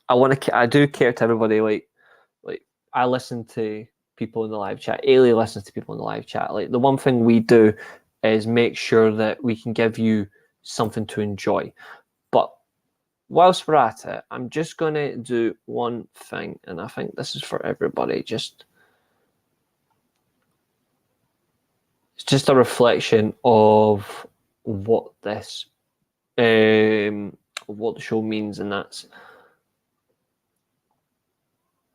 I do care to everybody. Like I listen to people in the live chat. Ailey listens to people in the live chat. Like the one thing we do is make sure that we can give you something to enjoy. But whilst we're at it, I'm just going to do one thing, and I think this is for everybody. It's just a reflection of what this, what the show means, and that's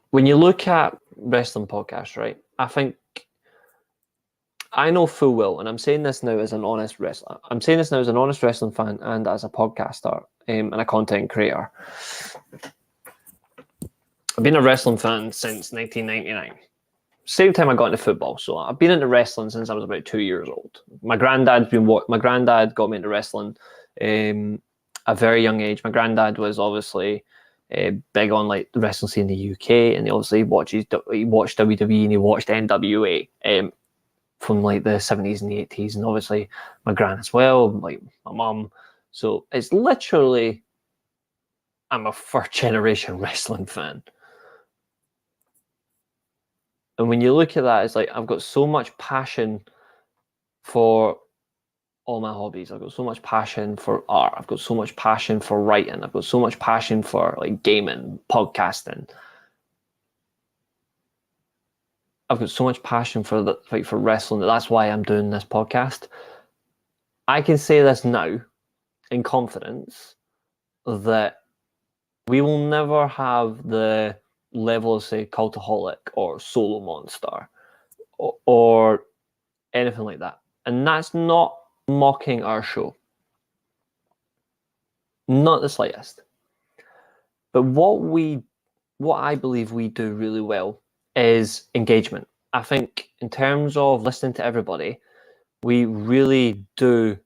when you look at wrestling podcasts, right? I know full well, and I'm saying this now as an honest wrestler. I'm saying this now as an honest wrestling fan and as a podcaster and a content creator. I've been a wrestling fan since 1999. Same time I got into football, so I've been into wrestling since I was about 2 years old. My granddad got me into wrestling a very young age. My granddad was obviously big on like the wrestling scene in the UK, and he obviously watched WWE and he watched NWA from like the 70s and the 80s, and obviously my gran as well, like my mum. So it's literally, I'm a first generation wrestling fan. And when you look at that, it's like I've got so much passion for all my hobbies. I've got so much passion for art. I've got so much passion for writing. I've got so much passion for like gaming, podcasting. I've got so much passion for for wrestling that's why I'm doing this podcast. I can say this now in confidence that we will never have the level of, say, Cultaholic or Solo Monster or anything like that. And that's not mocking our show. Not the slightest. But what I believe we do really well is engagement. I think in terms of listening to everybody, we really do.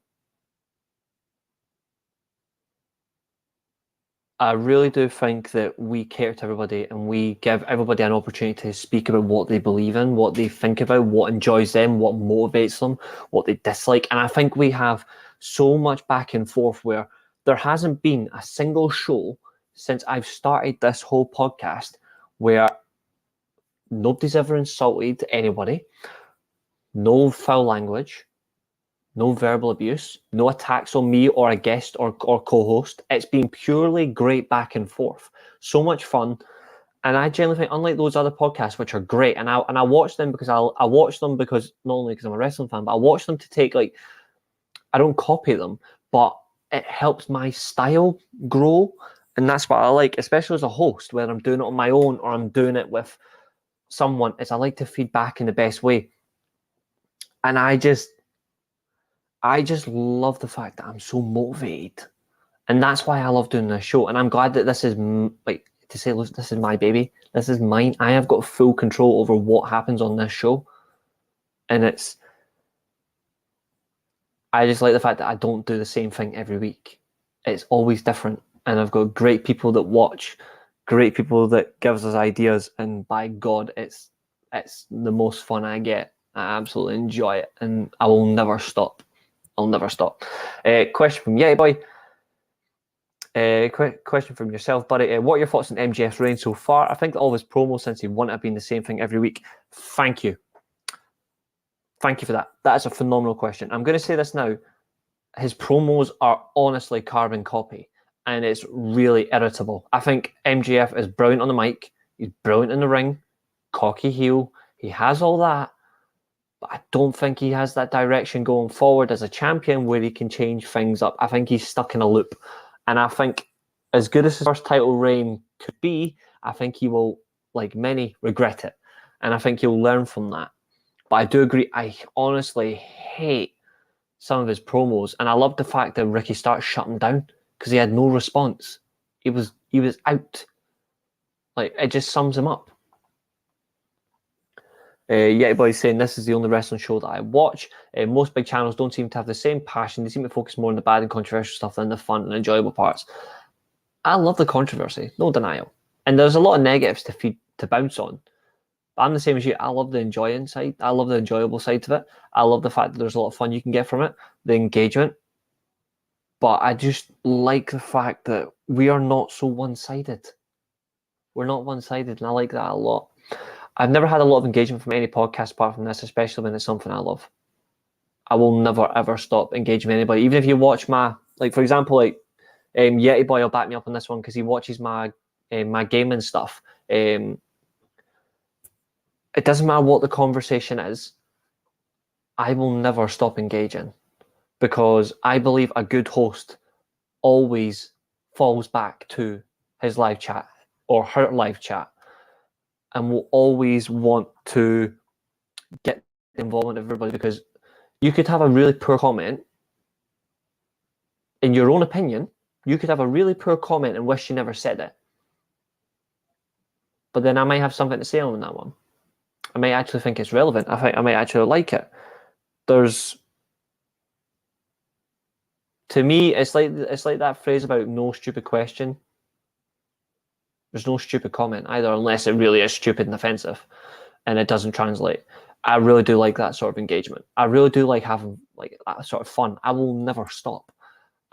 I really do think that we cater to everybody and we give everybody an opportunity to speak about what they believe in, what they think about, what enjoys them, what motivates them, what they dislike. And I think we have so much back and forth where there hasn't been a single show since I've started this whole podcast where nobody's ever insulted anybody, no foul language, no verbal abuse, no attacks on me or a guest or co-host. It's been purely great back and forth. So much fun. And I genuinely think, unlike those other podcasts, which are great, and I watch them because I watch them because not only because I'm a wrestling fan, but I watch them to take, like, I don't copy them, but it helps my style grow. And that's what I like, especially as a host, whether I'm doing it on my own or I'm doing it with someone, is I like to feed back in the best way. And I just love the fact that I'm so motivated. And that's why I love doing this show. And I'm glad that this is, like, to say, look, this is my baby. This is mine. I have got full control over what happens on this show. And I just like the fact that I don't do the same thing every week. It's always different. And I've got great people that watch, great people that gives us ideas. And by God, it's the most fun I get. I absolutely enjoy it. And I will never stop. I'll never stop. Question from Yeti Boy. Question from yourself, buddy. What are your thoughts on MJF's reign so far? I think that all his promos since he won have been the same thing every week. Thank you. Thank you for that. That is a phenomenal question. I'm going to say this now. His promos are honestly carbon copy, and it's really irritable. I think MJF is brilliant on the mic. He's brilliant in the ring. Cocky heel. He has all that. But I don't think he has that direction going forward as a champion where he can change things up. I think he's stuck in a loop. And I think as good as his first title reign could be, I think he will, like many, regret it. And I think he'll learn from that. But I do agree, I honestly hate some of his promos. And I love the fact that Ricky starts shutting down because he had no response. He was out. Like, it just sums him up. Yeti Boy saying this is the only wrestling show that I watch. Most big channels don't seem to have the same passion. They seem to focus more on the bad and controversial stuff than the fun and enjoyable parts. I love the controversy, no denial. And there's a lot of negatives to bounce on. But I'm the same as you. I love the enjoying side. I love the enjoyable side of it. I love the fact that there's a lot of fun you can get from it, the engagement. But I just like the fact that we are not so one-sided. We're not one-sided, and I like that a lot. I've never had a lot of engagement from any podcast apart from this, especially when it's something I love. I will never, ever stop engaging with anybody. Even if you watch my, like, for example, like, Yeti Boy will back me up on this one because he watches my gaming stuff. It doesn't matter what the conversation is. I will never stop engaging because I believe a good host always falls back to his live chat or her live chat and will always want to get the involvement of everybody, because you could have a really poor comment in your own opinion. You could have a really poor comment and wish you never said it. But then I might have something to say on that one. I might actually think it's relevant. I think I might actually like it. To me, it's like that phrase about no stupid question. There's no stupid comment either, unless it really is stupid and offensive and it doesn't translate. I really do like that sort of engagement. I really do like having, like, that sort of fun. I will never stop.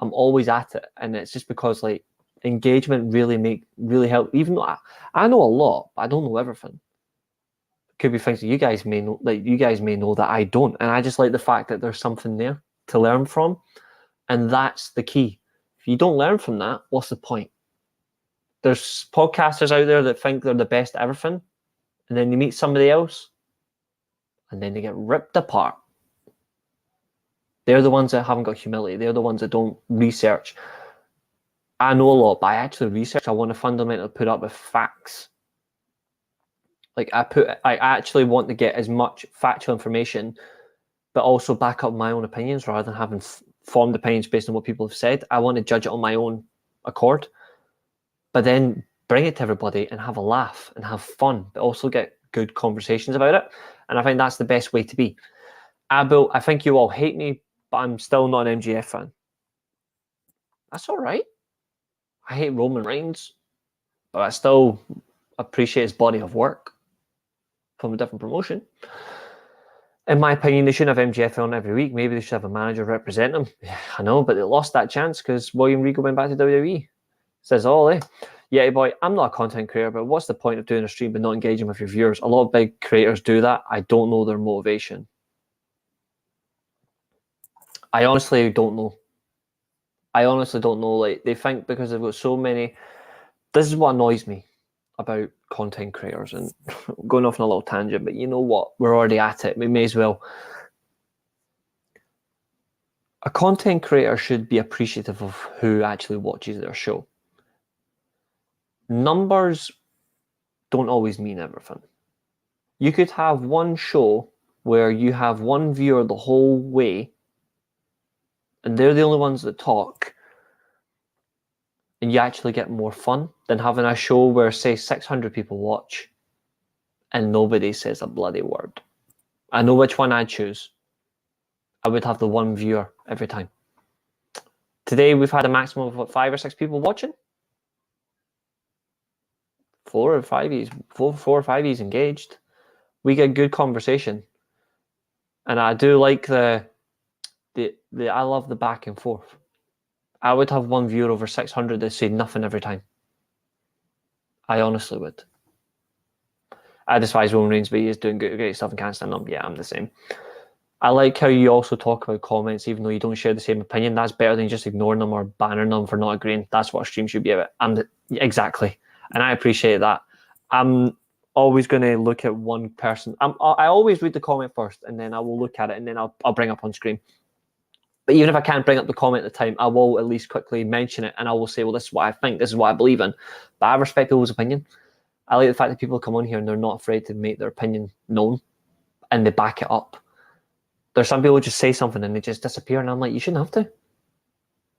I'm always at it. And it's just because, like, engagement really help. Even though I know a lot, but I don't know everything. Could be things that you guys may know, like, you guys may know that I don't. And I just like the fact that there's something there to learn from. And that's the key. If you don't learn from that, what's the point? There's podcasters out there that think they're the best at everything, and then you meet somebody else and then they get ripped apart. They're the ones that haven't got humility. They're the ones that don't research. I know a lot, but I actually research. I want to fundamentally put up with facts. Like I actually want to get as much factual information, but also back up my own opinions rather than having formed opinions based on what people have said. I want to judge it on my own accord, but then bring it to everybody and have a laugh and have fun, but also get good conversations about it. And I think that's the best way to be. Abel, I think you all hate me, but I'm still not an MJF fan. That's all right. I hate Roman Reigns, but I still appreciate his body of work from a different promotion. In my opinion, they shouldn't have MJF on every week. Maybe they should have a manager represent them. Yeah, I know, but they lost that chance because William Regal went back to WWE. Says all, eh? Yeah, boy, I'm not a content creator, but what's the point of doing a stream but not engaging with your viewers? A lot of big creators do that. I don't know their motivation. I honestly don't know. Like, they think because they've got so many... This is what annoys me about content creators, and going off on a little tangent, but you know what? We're already at it. We may as well. A content creator should be appreciative of who actually watches their show. Numbers don't always mean everything. You could have one show where you have one viewer the whole way, and they're the only ones that talk, and you actually get more fun than having a show where, say, 600 people watch and nobody says a bloody word. I know which one I'd choose. I would have the one viewer every time. Today, we've had a maximum of, what, 5 or 6 people watching? 4 or 5 E's engaged. We get good conversation. And I do like the I love the back and forth. I would have one viewer over 600 that say nothing every time. I honestly would. I despise Roman Reigns, but he is doing great stuff and can't stand up. Yeah, I'm the same. I like how you also talk about comments, even though you don't share the same opinion. That's better than just ignoring them or banning them for not agreeing. That's what a stream should be about. Exactly. And I appreciate that. I'm always going to look at one person. I always read the comment first, and then I will look at it, and then I'll bring up on screen. But even if I can't bring up the comment at the time, I will at least quickly mention it, and I will say, well, this is what I think, this is what I believe in. But I respect people's opinion. I like the fact that people come on here and they're not afraid to make their opinion known, and they back it up. There's some people who just say something and they just disappear, and I'm like, you shouldn't have to.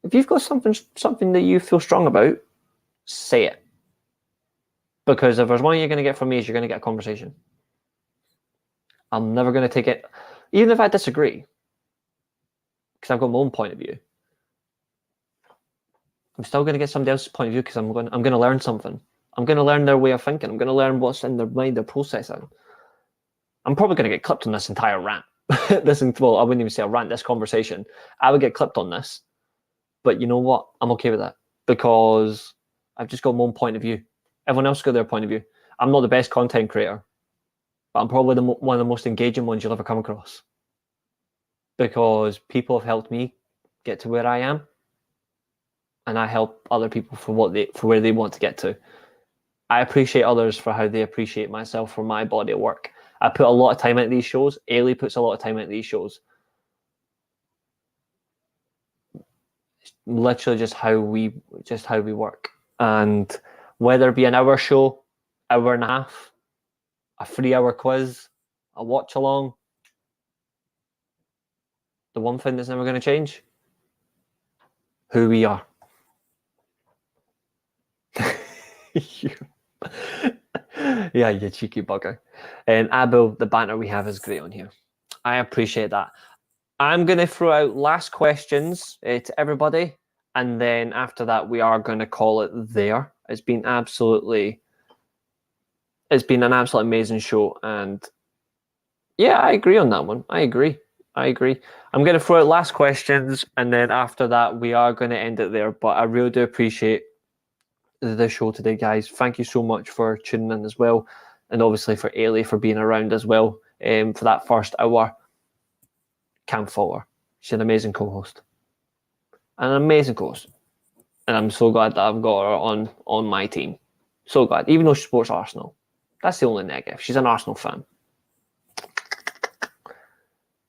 If you've got something that you feel strong about, say it. Because if there's one you're going to get from me, is you're going to get a conversation. I'm never going to take it, even if I disagree, because I've got my own point of view. I'm still going to get somebody else's point of view because I'm going to learn something. I'm going to learn their way of thinking. I'm going to learn what's in their mind, their processing. I'm probably going to get clipped on this entire rant. Well, I wouldn't even say a rant, this conversation. I would get clipped on this. But you know what? I'm okay with that because I've just got my own point of view. Everyone else got their point of view. I'm not the best content creator, but I'm probably one of the most engaging ones you'll ever come across because people have helped me get to where I am, and I help other people for where they want to get to. I appreciate others for how they appreciate myself for my body of work. I put a lot of time into these shows. Eilidh puts a lot of time into these shows. It's literally just how we work. And whether it be an hour show, hour and a half, a 3-hour quiz, a watch along, the one thing that's never going to change, who we are. Yeah, you cheeky bugger. And Abel, the banter we have is great on here. I appreciate that. I'm going to throw out last questions to everybody, and then after that, we are going to call it there. It's been an absolutely amazing show, and yeah, I agree on that one. I agree. I'm going to throw out last questions, and then after that, we are going to end it there. But I really do appreciate the show today, guys. Thank you so much for tuning in as well, and obviously for Eilidh for being around as well for that first hour. Can't fault her. She's an amazing co-host. And I'm so glad that I've got her on my team. So glad. Even though she supports Arsenal. That's the only negative. She's an Arsenal fan.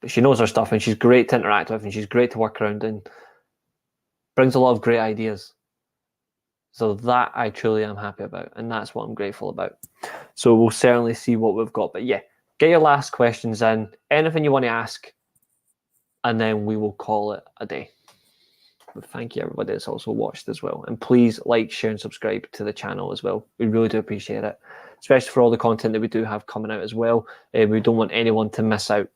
But she knows her stuff, and she's great to interact with, and she's great to work around, and brings a lot of great ideas. So that I truly am happy about, and that's what I'm grateful about. So we'll certainly see what we've got. But yeah, get your last questions in, anything you want to ask, and then we will call it a day. But thank you everybody that's also watched as well. And please like, share, and subscribe to the channel as well. We really do appreciate it, especially for all the content that we do have coming out as well. We don't want anyone to miss out.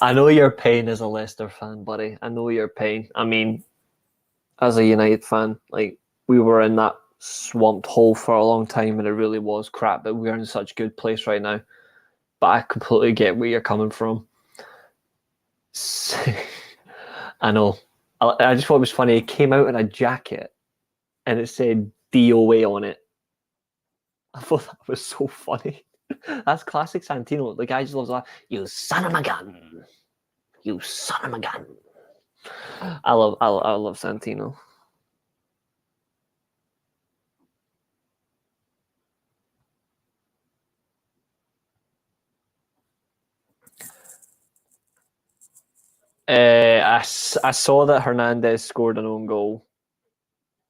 I know your pain as a Leicester fan, buddy. I know your pain. I mean, as a United fan, like, we were in that swamped hole for a long time, and it really was crap, but we're in such a good place right now. But I completely get where you're coming from. I know. I just thought it was funny. It came out in a jacket, and it said DOA on it. I thought that was so funny. That's classic Santino. The guy just loves that. You son of a gun. You son of a gun. I love Santino. I saw that Hernandez scored an own goal.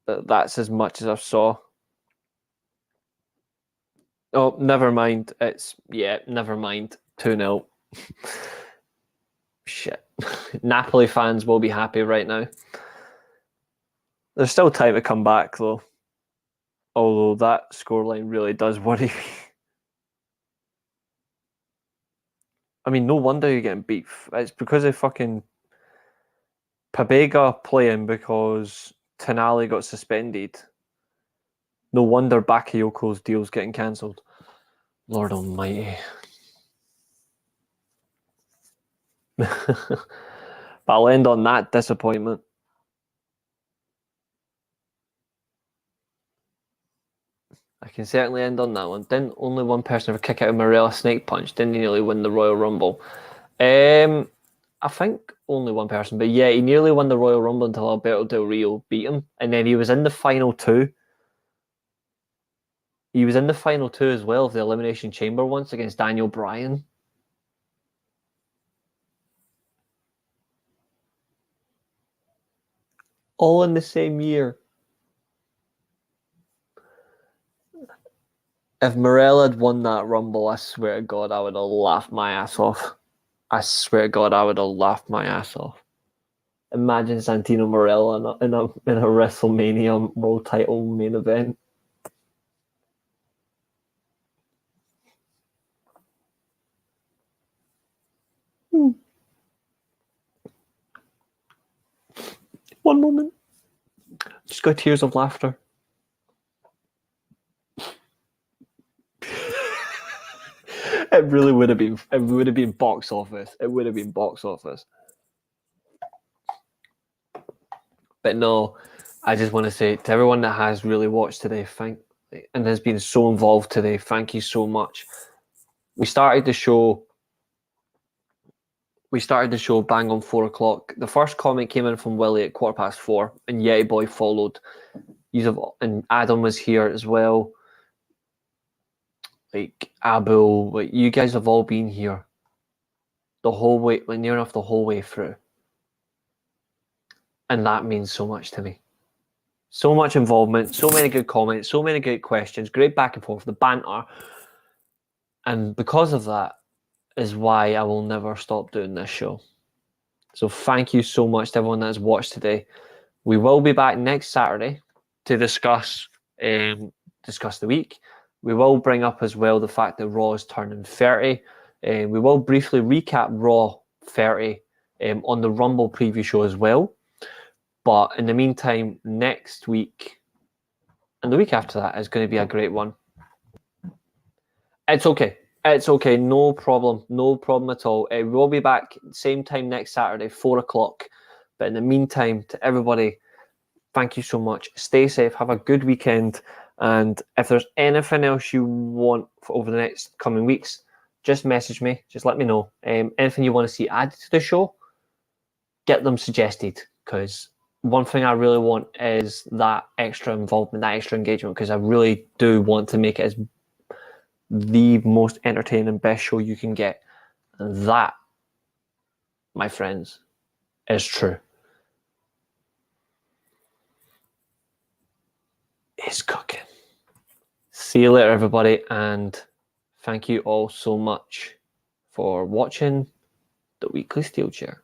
That's as much as I saw. Oh, never mind. Never mind. 2-0. Shit. Napoli fans will be happy right now. There's still time to come back, though. Although that scoreline really does worry me. I mean, no wonder you're getting beat. It's because of fucking Pabega playing because Tonali got suspended. No wonder Bakayoko's deal's getting cancelled. Lord almighty. But I'll end on that disappointment. I can certainly end on that one. Didn't only one person ever kick out a Morella snake punch? Didn't he nearly win the Royal Rumble? I think only one person, but yeah, he nearly won the Royal Rumble until Alberto Del Rio beat him, and then he was in the final two. He was in the final two as well of the Elimination Chamber once against Daniel Bryan. All in the same year. If Morella had won that Rumble, I swear to God, I would have laughed my ass off. I swear to God, I would have laughed my ass off. Imagine Santino Morella in a WrestleMania World Title main event. One moment. Just got tears of laughter. It really would have been. It would have been box office. It would have been box office. But no, I just want to say to everyone that has really watched today, and has been so involved today, thank you so much. We started the show bang on 4 o'clock. The first comment came in from Willie at 4:15, and Yeti Boy followed. And Adam was here as well. Like Abu, like, you guys have all been here the whole way, like near enough the whole way through. And that means so much to me. So much involvement, so many good comments, so many good questions, great back and forth, the banter. And because of that is why I will never stop doing this show. So thank you so much to everyone that has watched today. We will be back next Saturday to discuss the week. We will bring up as well the fact that Raw is turning 30. We will briefly recap Raw 30 on the Rumble preview show as well. But in the meantime, next week and the week after that is going to be a great one. It's okay. It's okay. No problem. No problem at all. We will be back same time next Saturday, 4 o'clock. But in the meantime, to everybody, thank you so much. Stay safe. Have a good weekend. And if there's anything else you want for over the next coming weeks, just message me. Just let me know. Anything you want to see added to the show, get them suggested. Because one thing I really want is that extra involvement, that extra engagement, because I really do want to make it as the most entertaining, best show you can get. And that, my friends, is true. It's cooking. See you later, everybody, and thank you all so much for watching the Weekly Steelchair.